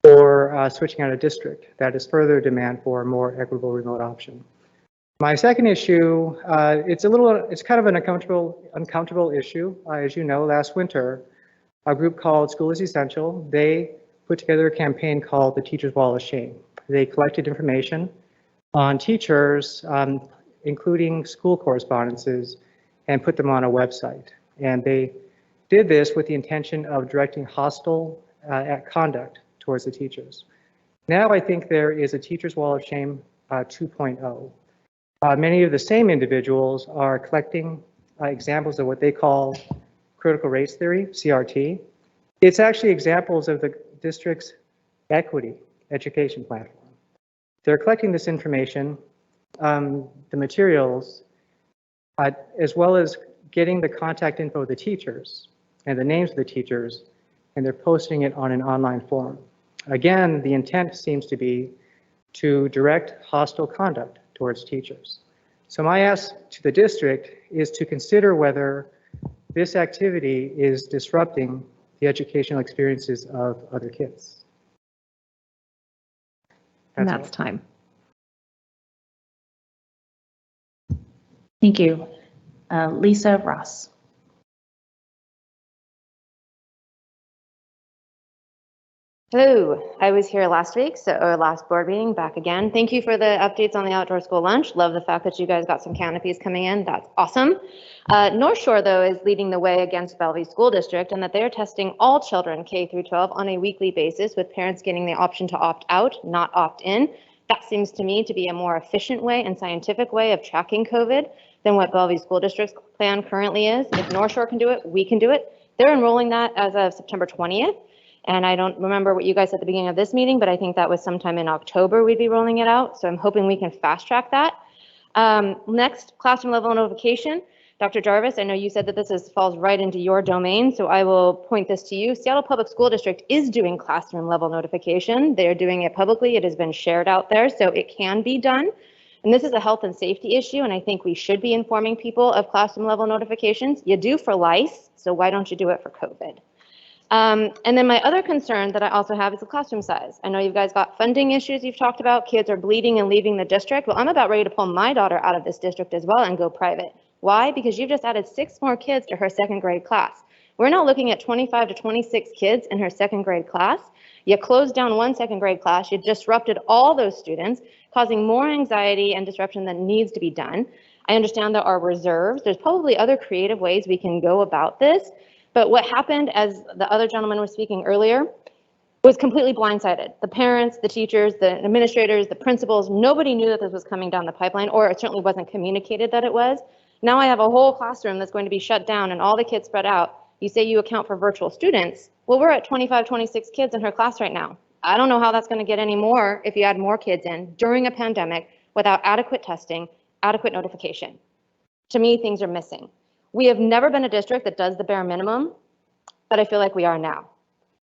or switching out of district. That is further demand for a more equitable remote option. My second issue, it's kind of an uncomfortable issue. As you know, last winter, a group called School is Essential, they put together a campaign called the Teacher's Wall of Shame. They collected information on teachers, including school correspondences, and put them on a website. And they did this with the intention of directing hostile conduct towards the teachers. Now I think there is a Teacher's Wall of Shame 2.0. Many of the same individuals are collecting examples of what they call critical race theory, CRT. It's actually examples of the district's equity education platform. They're collecting this information, the materials, as well as getting the contact info of the teachers and the names of the teachers, and they're posting it on an online forum. Again, the intent seems to be to direct hostile conduct towards teachers. So my ask to the district is to consider whether this activity is disrupting the educational experiences of other kids. And that's time. Thank you. Lisa Ross. Hello, I was here last week, or last board meeting, back again. Thank you for the updates on the outdoor school lunch. Love the fact that you guys got some canopies coming in. That's awesome. North Shore, though, is leading the way against Bellevue School District, and that they're testing all children K through 12 on a weekly basis, with parents getting the option to opt out, not opt in. That seems to me to be a more efficient way and scientific way of tracking COVID than what Bellevue School District's plan currently is. If North Shore can do it, we can do it. They're enrolling that as of September 20th. And I don't remember what you guys said at the beginning of this meeting, but I think that was sometime in October we'd be rolling it out. So I'm hoping we can fast track that. Next, classroom level notification. Dr. Jarvis, I know you said that this falls right into your domain, so I will point this to you. Seattle Public School District is doing classroom level notification. They're doing it publicly. It has been shared out there, so it can be done. And this is a health and safety issue, and I think we should be informing people of classroom level notifications. You do for lice, so why don't you do it for COVID? And then my other concern that I also have is the classroom size. I know you guys got funding issues you've talked about. Kids are bleeding and leaving the district. Well, I'm about ready to pull my daughter out of this district as well and go private. Why? Because you've just added 6 more kids to her 2nd grade class. We're now looking at 25 to 26 kids in her second grade class. You closed down one second grade class, you disrupted all those students, causing more anxiety and disruption than needs to be done. I understand there are reserves. There's probably other creative ways we can go about this, but what happened, as the other gentleman was speaking earlier, was completely blindsided. The parents, the teachers, the administrators, the principals, nobody knew that this was coming down the pipeline, or it certainly wasn't communicated that it was. Now I have a whole classroom that's going to be shut down and all the kids spread out. You say you account for virtual students. Well, we're at 25, 26 kids in her class right now. I don't know how that's going to get any more if you add more kids in during a pandemic without adequate testing, adequate notification. To me, things are missing. We have never been a district that does the bare minimum, but I feel like we are now.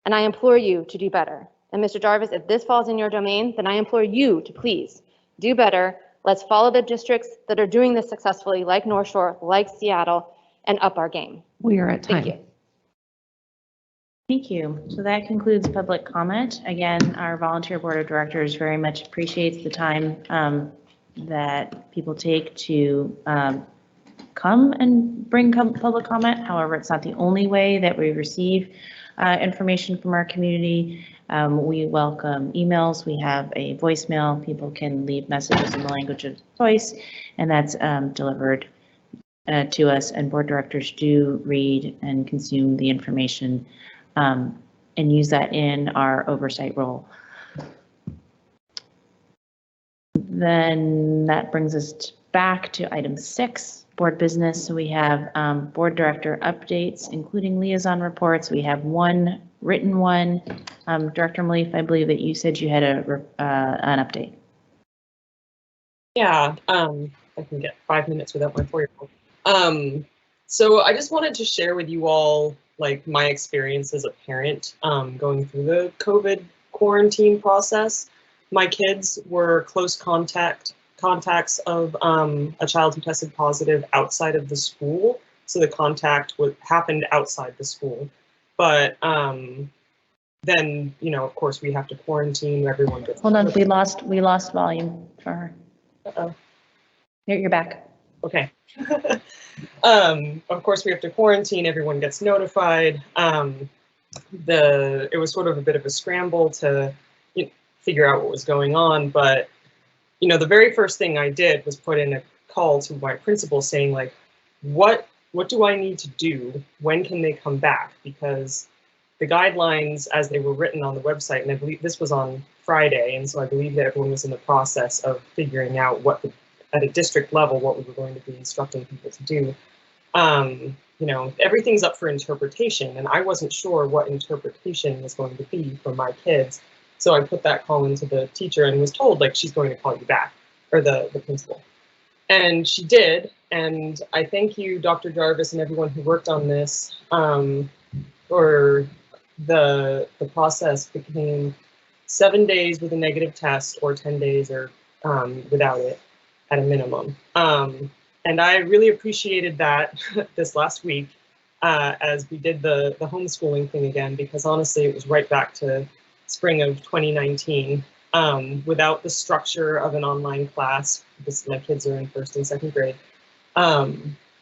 And I implore you to do better. And Mr. Jarvis, if this falls in your domain, then I implore you to please do better. Let's follow the districts that are doing this successfully, like North Shore, like Seattle, and up our game. We are at time. Thank you. Thank you. So that concludes public comment. Again, our volunteer board of directors very much appreciates the time that people take to come and bring public comment. However, it's not the only way that we receive information from our community. We welcome emails. We have a voicemail. People can leave messages in the language of choice, and that's delivered to us, and board directors do read and consume the information and use that in our oversight role. Then that brings us back to item 6, board business. So we have board director updates, including liaison reports. We have one written one. Director Malif, I believe that you said you had an update. Yeah, I can get 5 minutes without my 4-year-old. So I just wanted to share with you all like my experience as a parent going through the COVID quarantine process. My kids were close contacts of a child who tested positive outside of the school. So the contact happened outside the school. But then, you know, of course, we have to quarantine. Everyone gets. Hold on, we lost volume for her. Uh-oh. You're back. Okay. Of course, we have to quarantine. Everyone gets notified. It was sort of a bit of a scramble to figure out what was going on. But, you know, the very first thing I did was put in a call to my principal saying, like, what do I need to do? When can they come back? Because the guidelines as they were written on the website, and I believe this was on Friday, and so I believe that everyone was in the process of figuring out at a district level, what we were going to be instructing people to do. You know, everything's up for interpretation, and I wasn't sure what interpretation was going to be for my kids. So I put that call into the teacher and was told, like, she's going to call you back, or the principal. And she did, and I thank you, Dr. Jarvis, and everyone who worked on this, for the process became 7 days with a negative test or 10 days or without it at a minimum. And I really appreciated that this last week as we did the homeschooling thing again, because honestly, it was right back to spring of 2019 without the structure of an online class. My kids are in 1st and 2nd grade.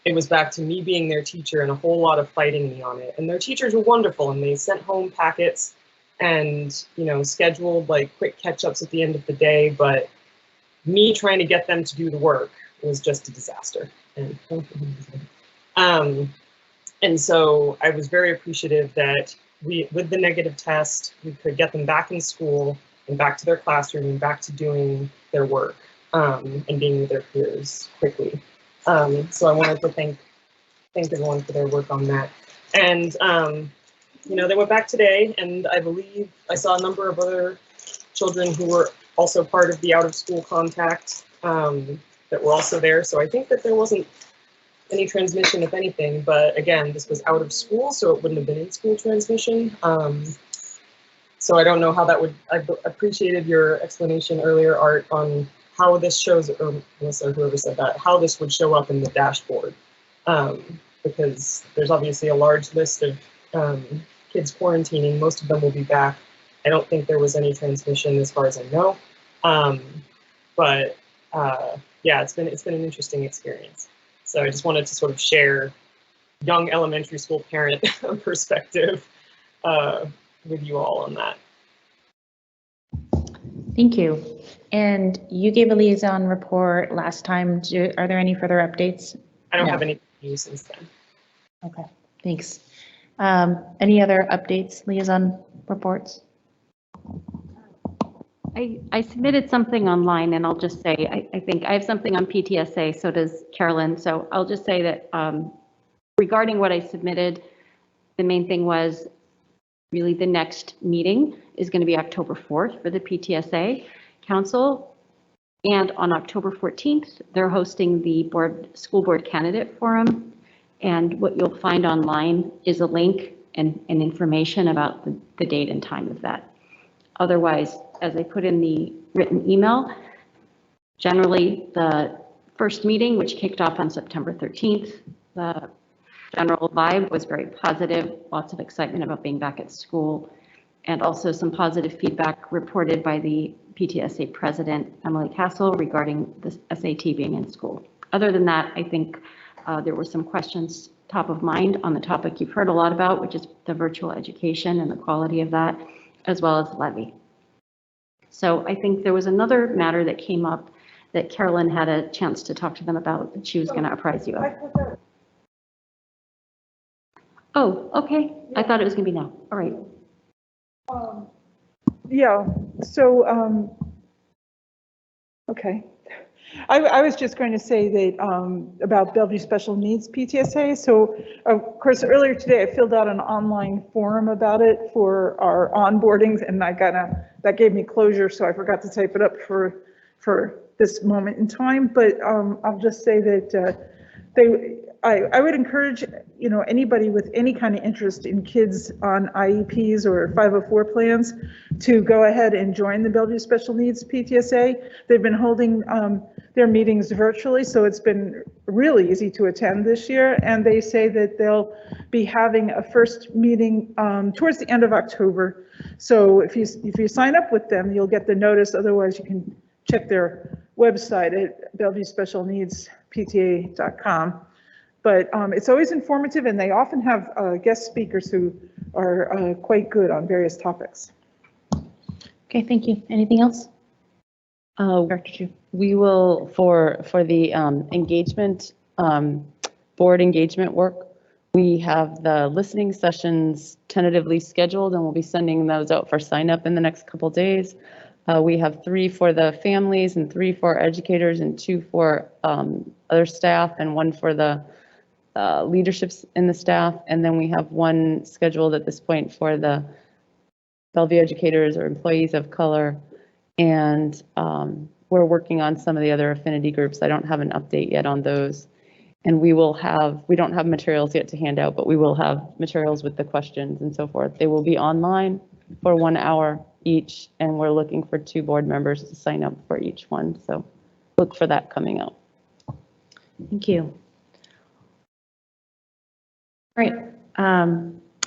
It was back to me being their teacher and a whole lot of fighting me on it. And their teachers were wonderful, and they sent home packets and, you know, scheduled like quick catch-ups at the end of the day. But me trying to get them to do the work was just a disaster. And so I was very appreciative that with the negative test, we could get them back in school and back to their classroom and back to doing their work and being with their peers quickly. So I wanted to thank everyone for their work on that. And, you know, they went back today, and I believe I saw a number of other children who were also part of the out-of-school contact that were also there. So I think that there wasn't any transmission, if anything, but again, this was out of school, so it wouldn't have been in-school transmission. So I don't know how that would, I appreciated your explanation earlier, Art, on how this shows, or Melissa, whoever said that, how this would show up in the dashboard. Because there's obviously a large list of kids quarantining. Most of them will be back. I don't think there was any transmission as far as I know. But yeah, it's been an interesting experience. So I just wanted to sort of share young elementary school parent perspective with you all on that. Thank you. And you gave a liaison report last time. Are there any further updates? I don't No. have any news since then. Okay, thanks. Any other updates, liaison reports? I submitted something online, and I'll just say, I think I have something on PTSA, so does Carolyn. So I'll just say that regarding what I submitted, the main thing was really the next meeting is going to be October 4th for the PTSA Council. And on October 14th, they're hosting the school board candidate forum. And what you'll find online is a link and information about the date and time of that. Otherwise, as I put in the written email, generally the first meeting, which kicked off on September 13th, the general vibe was very positive, lots of excitement about being back at school, and also some positive feedback reported by the PTSA president, Emily Castle, regarding the SAT being in school. Other than that, I think there were some questions top of mind on the topic you've heard a lot about, which is the virtual education and the quality of that, as well as levy. So I think there was another matter that came up that Carolyn had a chance to talk to them about that she was going to apprise you of. Oh, okay. I thought it was going to be now. All right. Yeah, so, okay. I was just going to say that about Bellevue Special Needs PTSA. So, of course, earlier today I filled out an online form about it for our onboardings, and that gave me closure, so I forgot to type it up for this moment in time. But I'll just say that I would encourage, anybody with any kind of interest in kids on IEPs or 504 plans to go ahead and join the Bellevue Special Needs PTSA. They've been holding their meetings virtually, so it's been really easy to attend this year. And they say that they'll be having a first meeting towards the end of October. So if you sign up with them, you'll get the notice. Otherwise, you can check their website at BellevueSpecialNeedsPTA.com. But it's always informative, and they often have guest speakers who are quite good on various topics. Okay, thank you. Anything else? We will, for the engagement, board engagement work, we have the listening sessions tentatively scheduled, and we'll be sending those out for sign up in the next couple days. We have 3 for the families and 3 for educators and 2 for other staff and 1 for the leaderships in the staff. And then we have 1 scheduled at this point for the Bellevue educators or employees of color. And we're working on some of the other affinity groups. I don't have an update yet on those. And we don't have materials yet to hand out, but we will have materials with the questions and so forth. They will be online for 1 hour each, and we're looking for 2 board members to sign up for each one. So look for that coming out. Thank you. All right.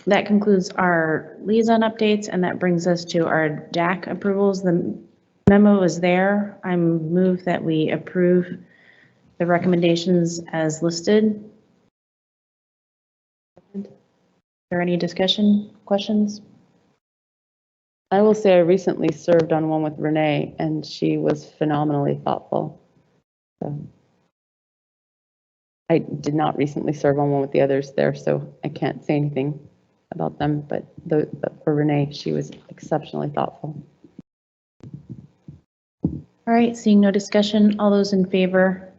That concludes our liaison updates, and that brings us to our DAC approvals. The memo is there. I move that we approve the recommendations as listed. Is there any discussion, questions? I will say I recently served on one with Renee, and she was phenomenally thoughtful. So I did not recently serve on one with the others there, so I can't say anything about them, but for Renee, she was exceptionally thoughtful. All right, seeing no discussion, all those in favor?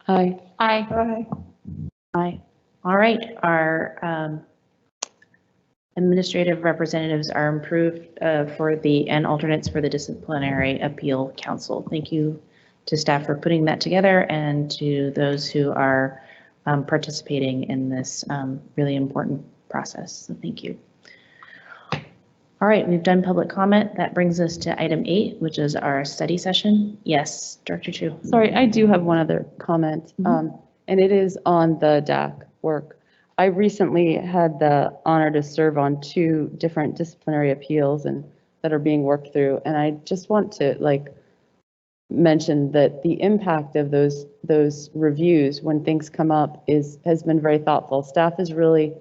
Aye. Aye. Aye. Aye. All right, our administrative representatives are approved and alternates for the Disciplinary Appeal Council. Thank you to staff for putting that together, and to those who are participating in this really important process. So thank you. All right, we've done public comment. That brings us to item 8, which is our study session. Yes, Director Chu. Sorry, I do have one other comment, and it is on the DAC work. I recently had the honor to serve on 2 different disciplinary appeals that are being worked through, and I just want to mentioned that the impact of those reviews when things come up has been very thoughtful. Staff is really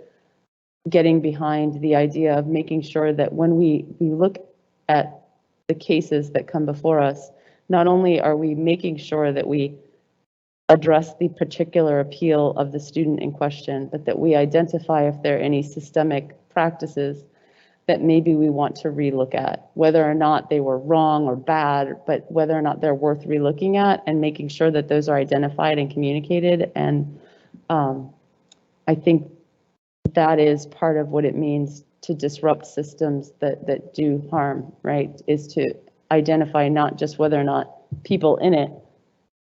getting behind the idea of making sure that when we look at the cases that come before us, not only are we making sure that we address the particular appeal of the student in question, but that we identify if there are any systemic practices that maybe we want to relook at, whether or not they were wrong or bad, but whether or not they're worth relooking at, and making sure that those are identified and communicated. And I think that is part of what it means to disrupt systems that do harm, right? Is to identify not just whether or not people in it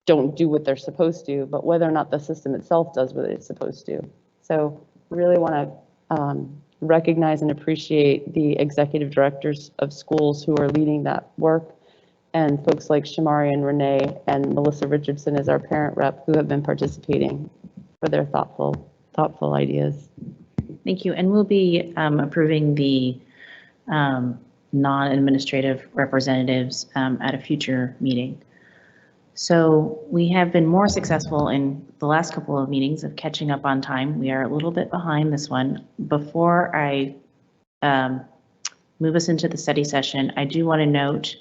don't do what they're supposed to, but whether or not the system itself does what it's supposed to. So really want to recognize and appreciate the executive directors of schools who are leading that work, and folks like Shamari and Renee and Melissa Richardson as our parent rep who have been participating for their thoughtful ideas. Thank you. And we'll be approving the non-administrative representatives at a future meeting. So we have been more successful in the last couple of meetings of catching up on time. We are a little bit behind this one. Before I move us into the study session, I do want to note,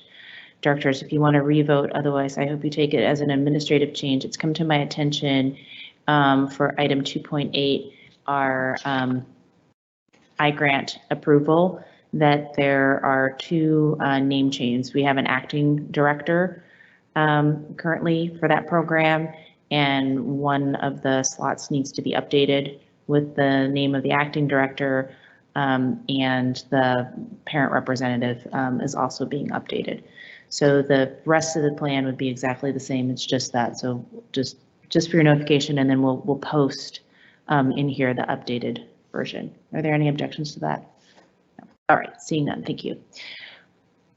directors, if you want to revote, otherwise I hope you take it as an administrative change. It's come to my attention for item 2.8, our I-grant approval, that there are two name changes. We have an acting director currently for that program, and one of the slots needs to be updated with the name of the acting director, and the parent representative is also being updated. So the rest of the plan would be exactly the same. It's just that. So just for your notification, and then we'll post in here the updated version. Are there any objections to that? No. All right, seeing none, thank you.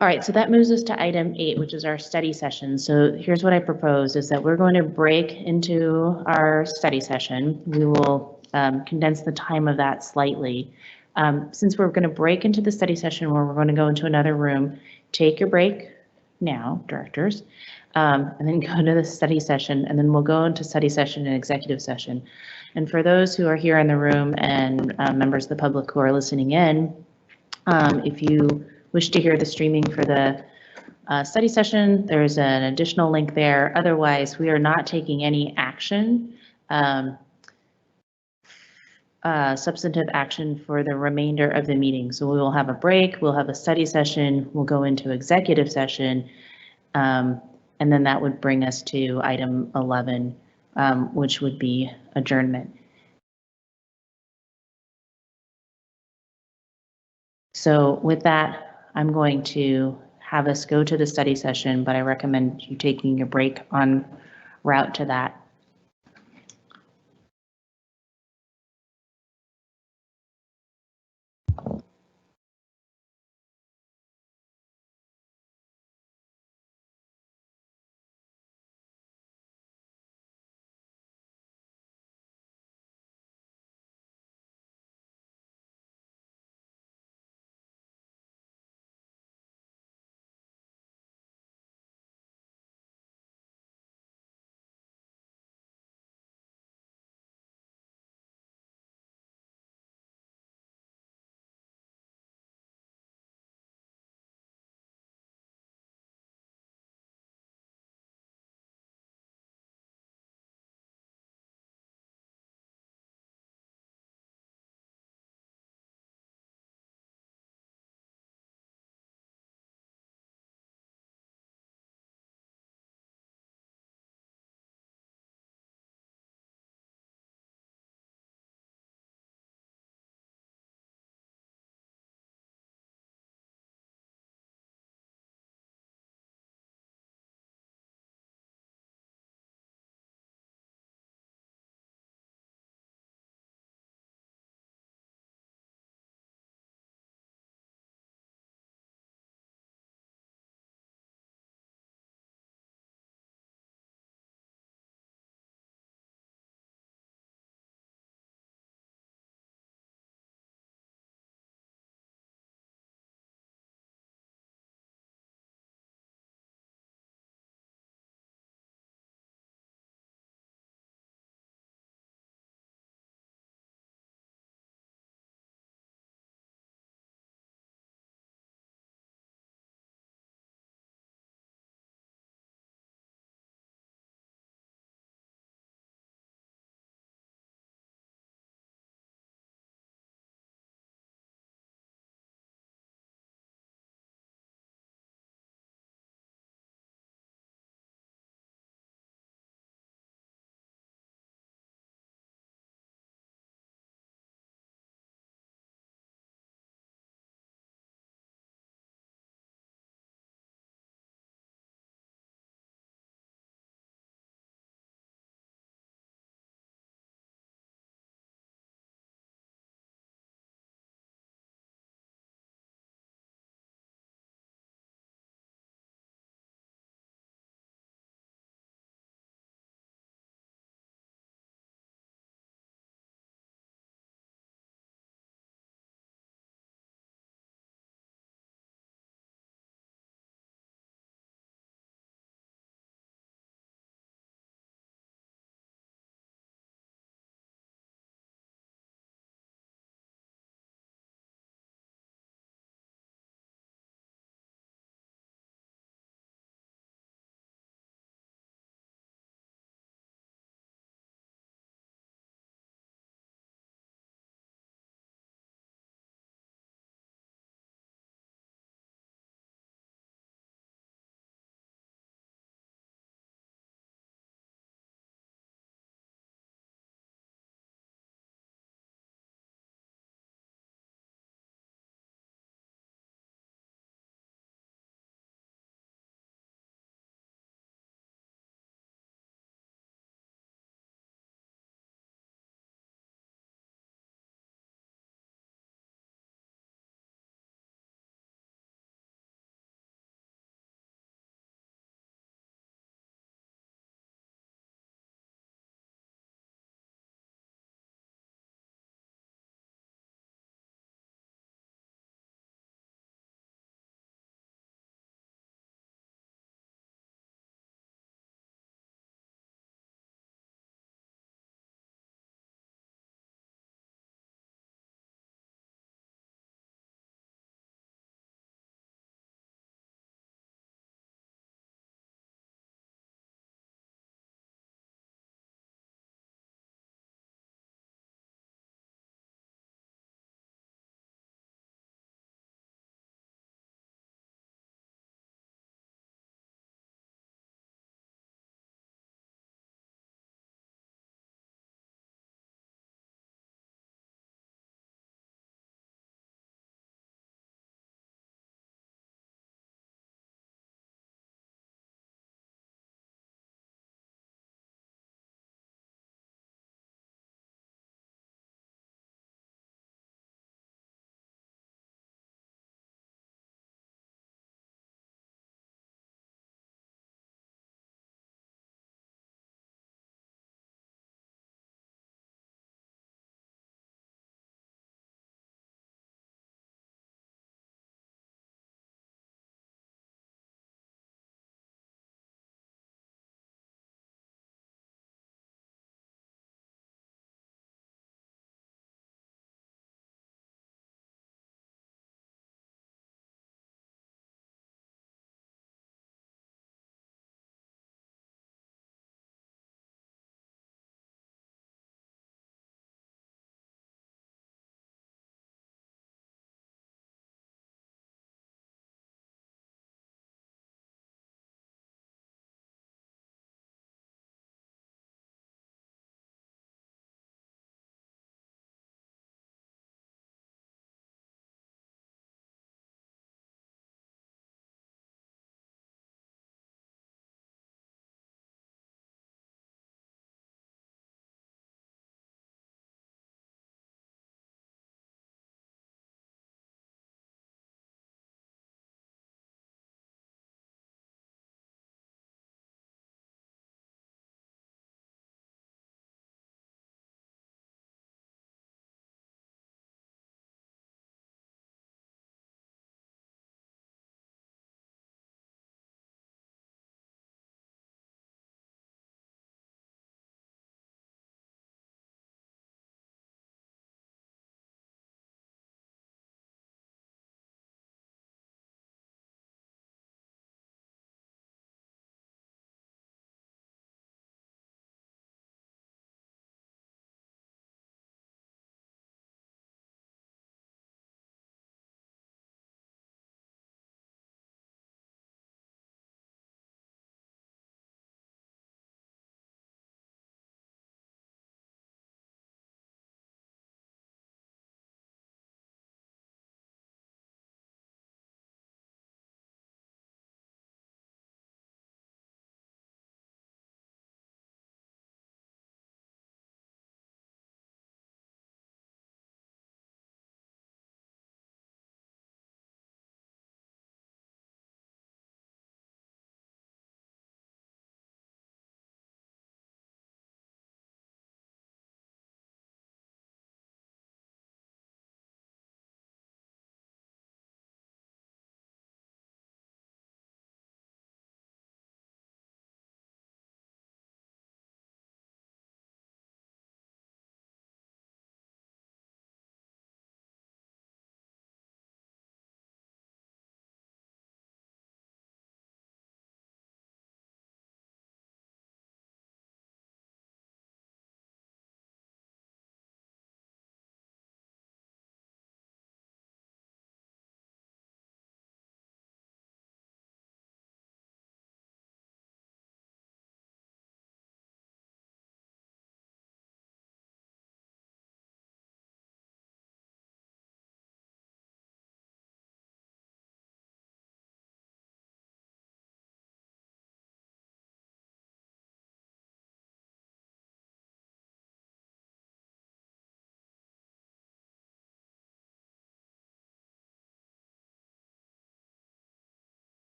All right, so that moves us to item 8, which is our study session. So here's what I propose is that we're going to break into our study session. We will condense the time of that slightly. Since we're going to break into the study session where we're going to go into another room, take your break now, directors, and then go to the study session, and then we'll go into study session and executive session. And for those who are here in the room and members of the public who are listening in, if you wish to hear the streaming for the study session, there's an additional link there. Otherwise, we are not taking any action, substantive action for the remainder of the meeting. So we will have a break, we'll have a study session, we'll go into executive session, and then that would bring us to item 11, which would be adjournment. So with that, I'm going to have us go to the study session, but I recommend you taking a break en route to that.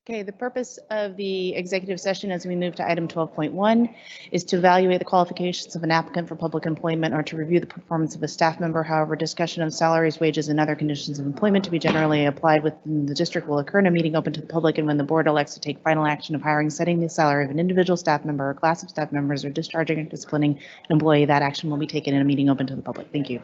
Okay, the purpose of the executive session as we move to item 12.1 is to evaluate the qualifications of an applicant for public employment or to review the performance of a staff member. However, discussion of salaries, wages, and other conditions of employment to be generally applied within the district will occur in a meeting open to the public and when the board elects to take final action of hiring, setting the salary of an individual staff member or class of staff members or discharging or disciplining an employee. That action will be taken in a meeting open to the public. Thank you.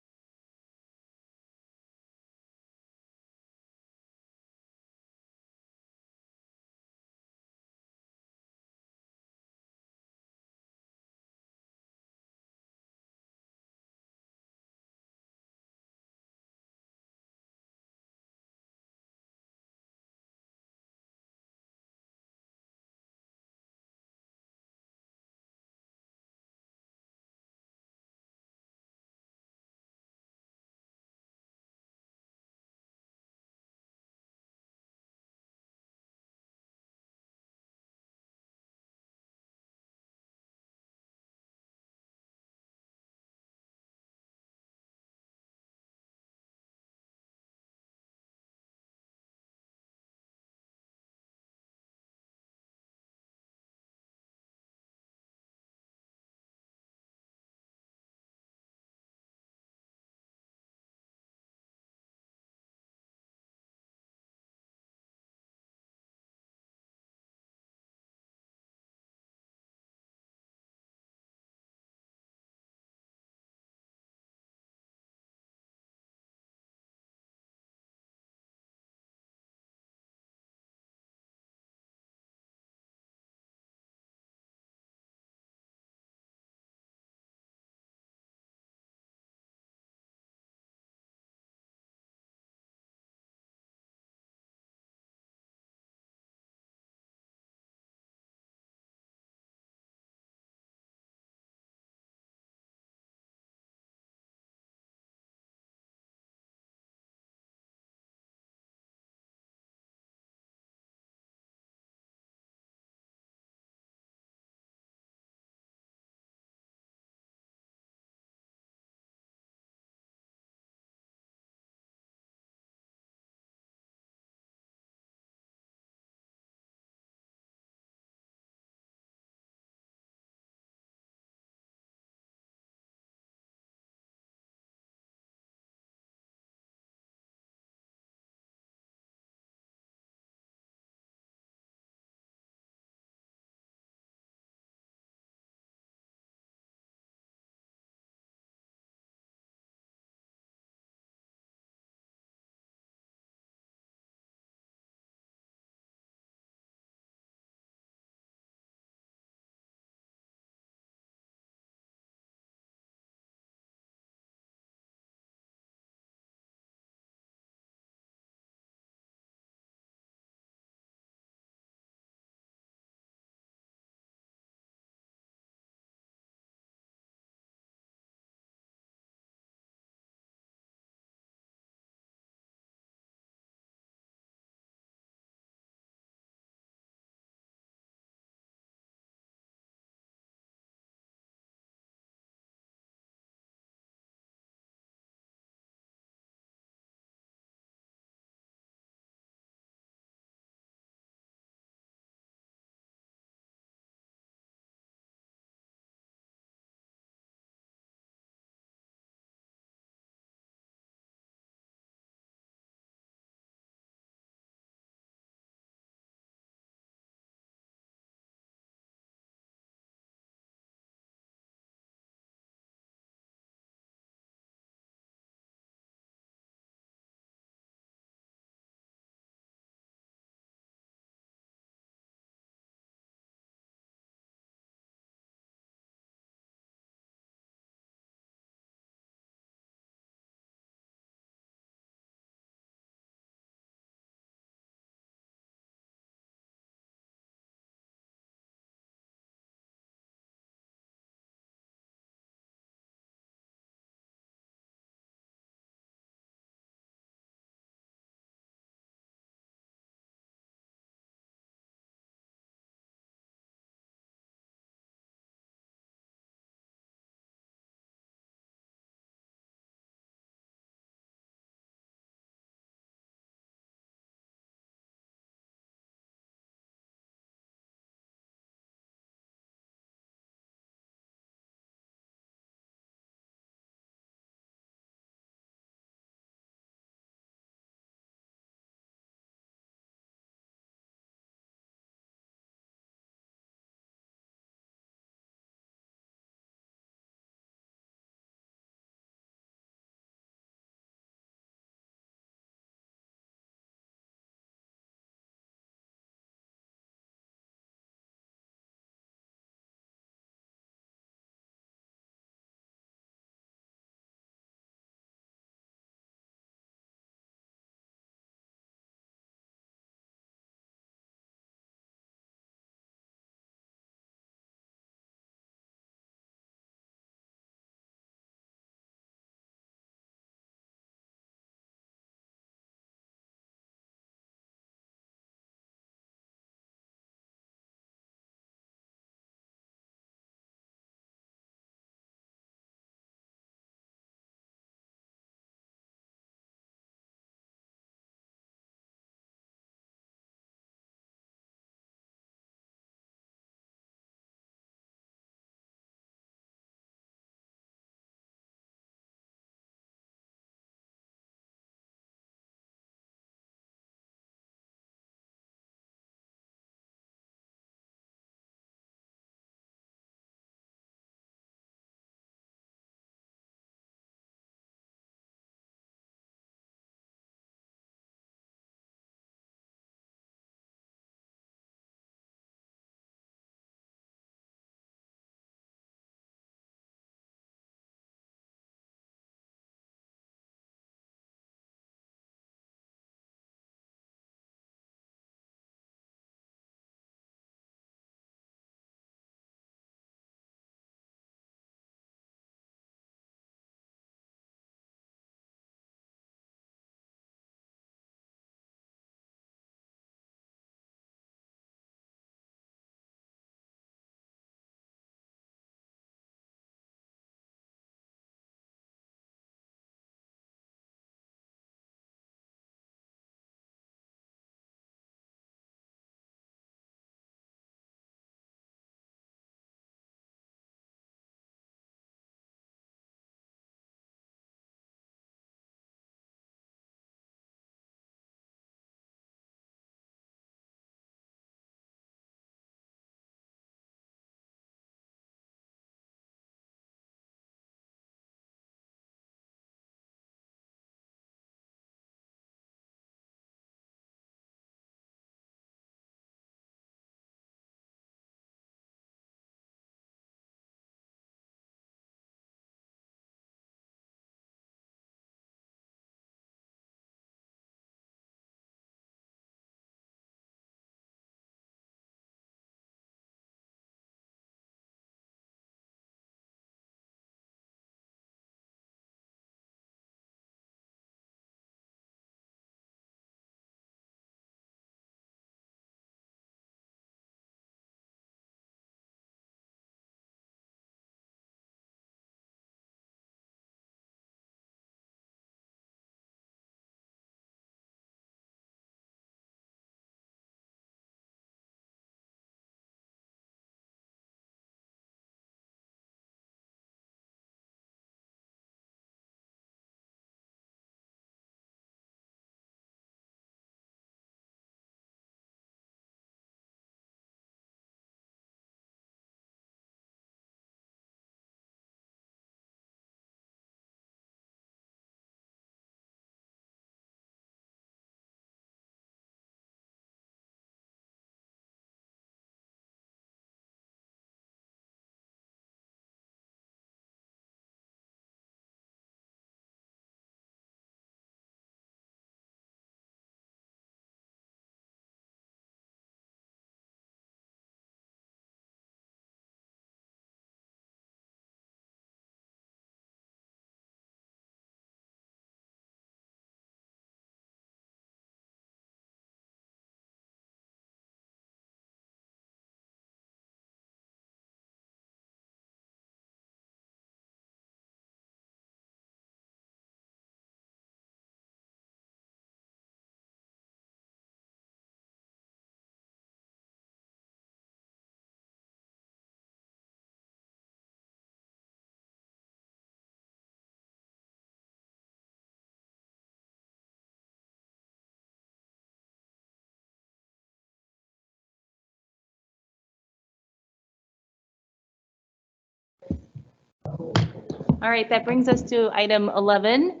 All right, that brings us to item 11,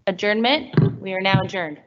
adjournment. We are now adjourned.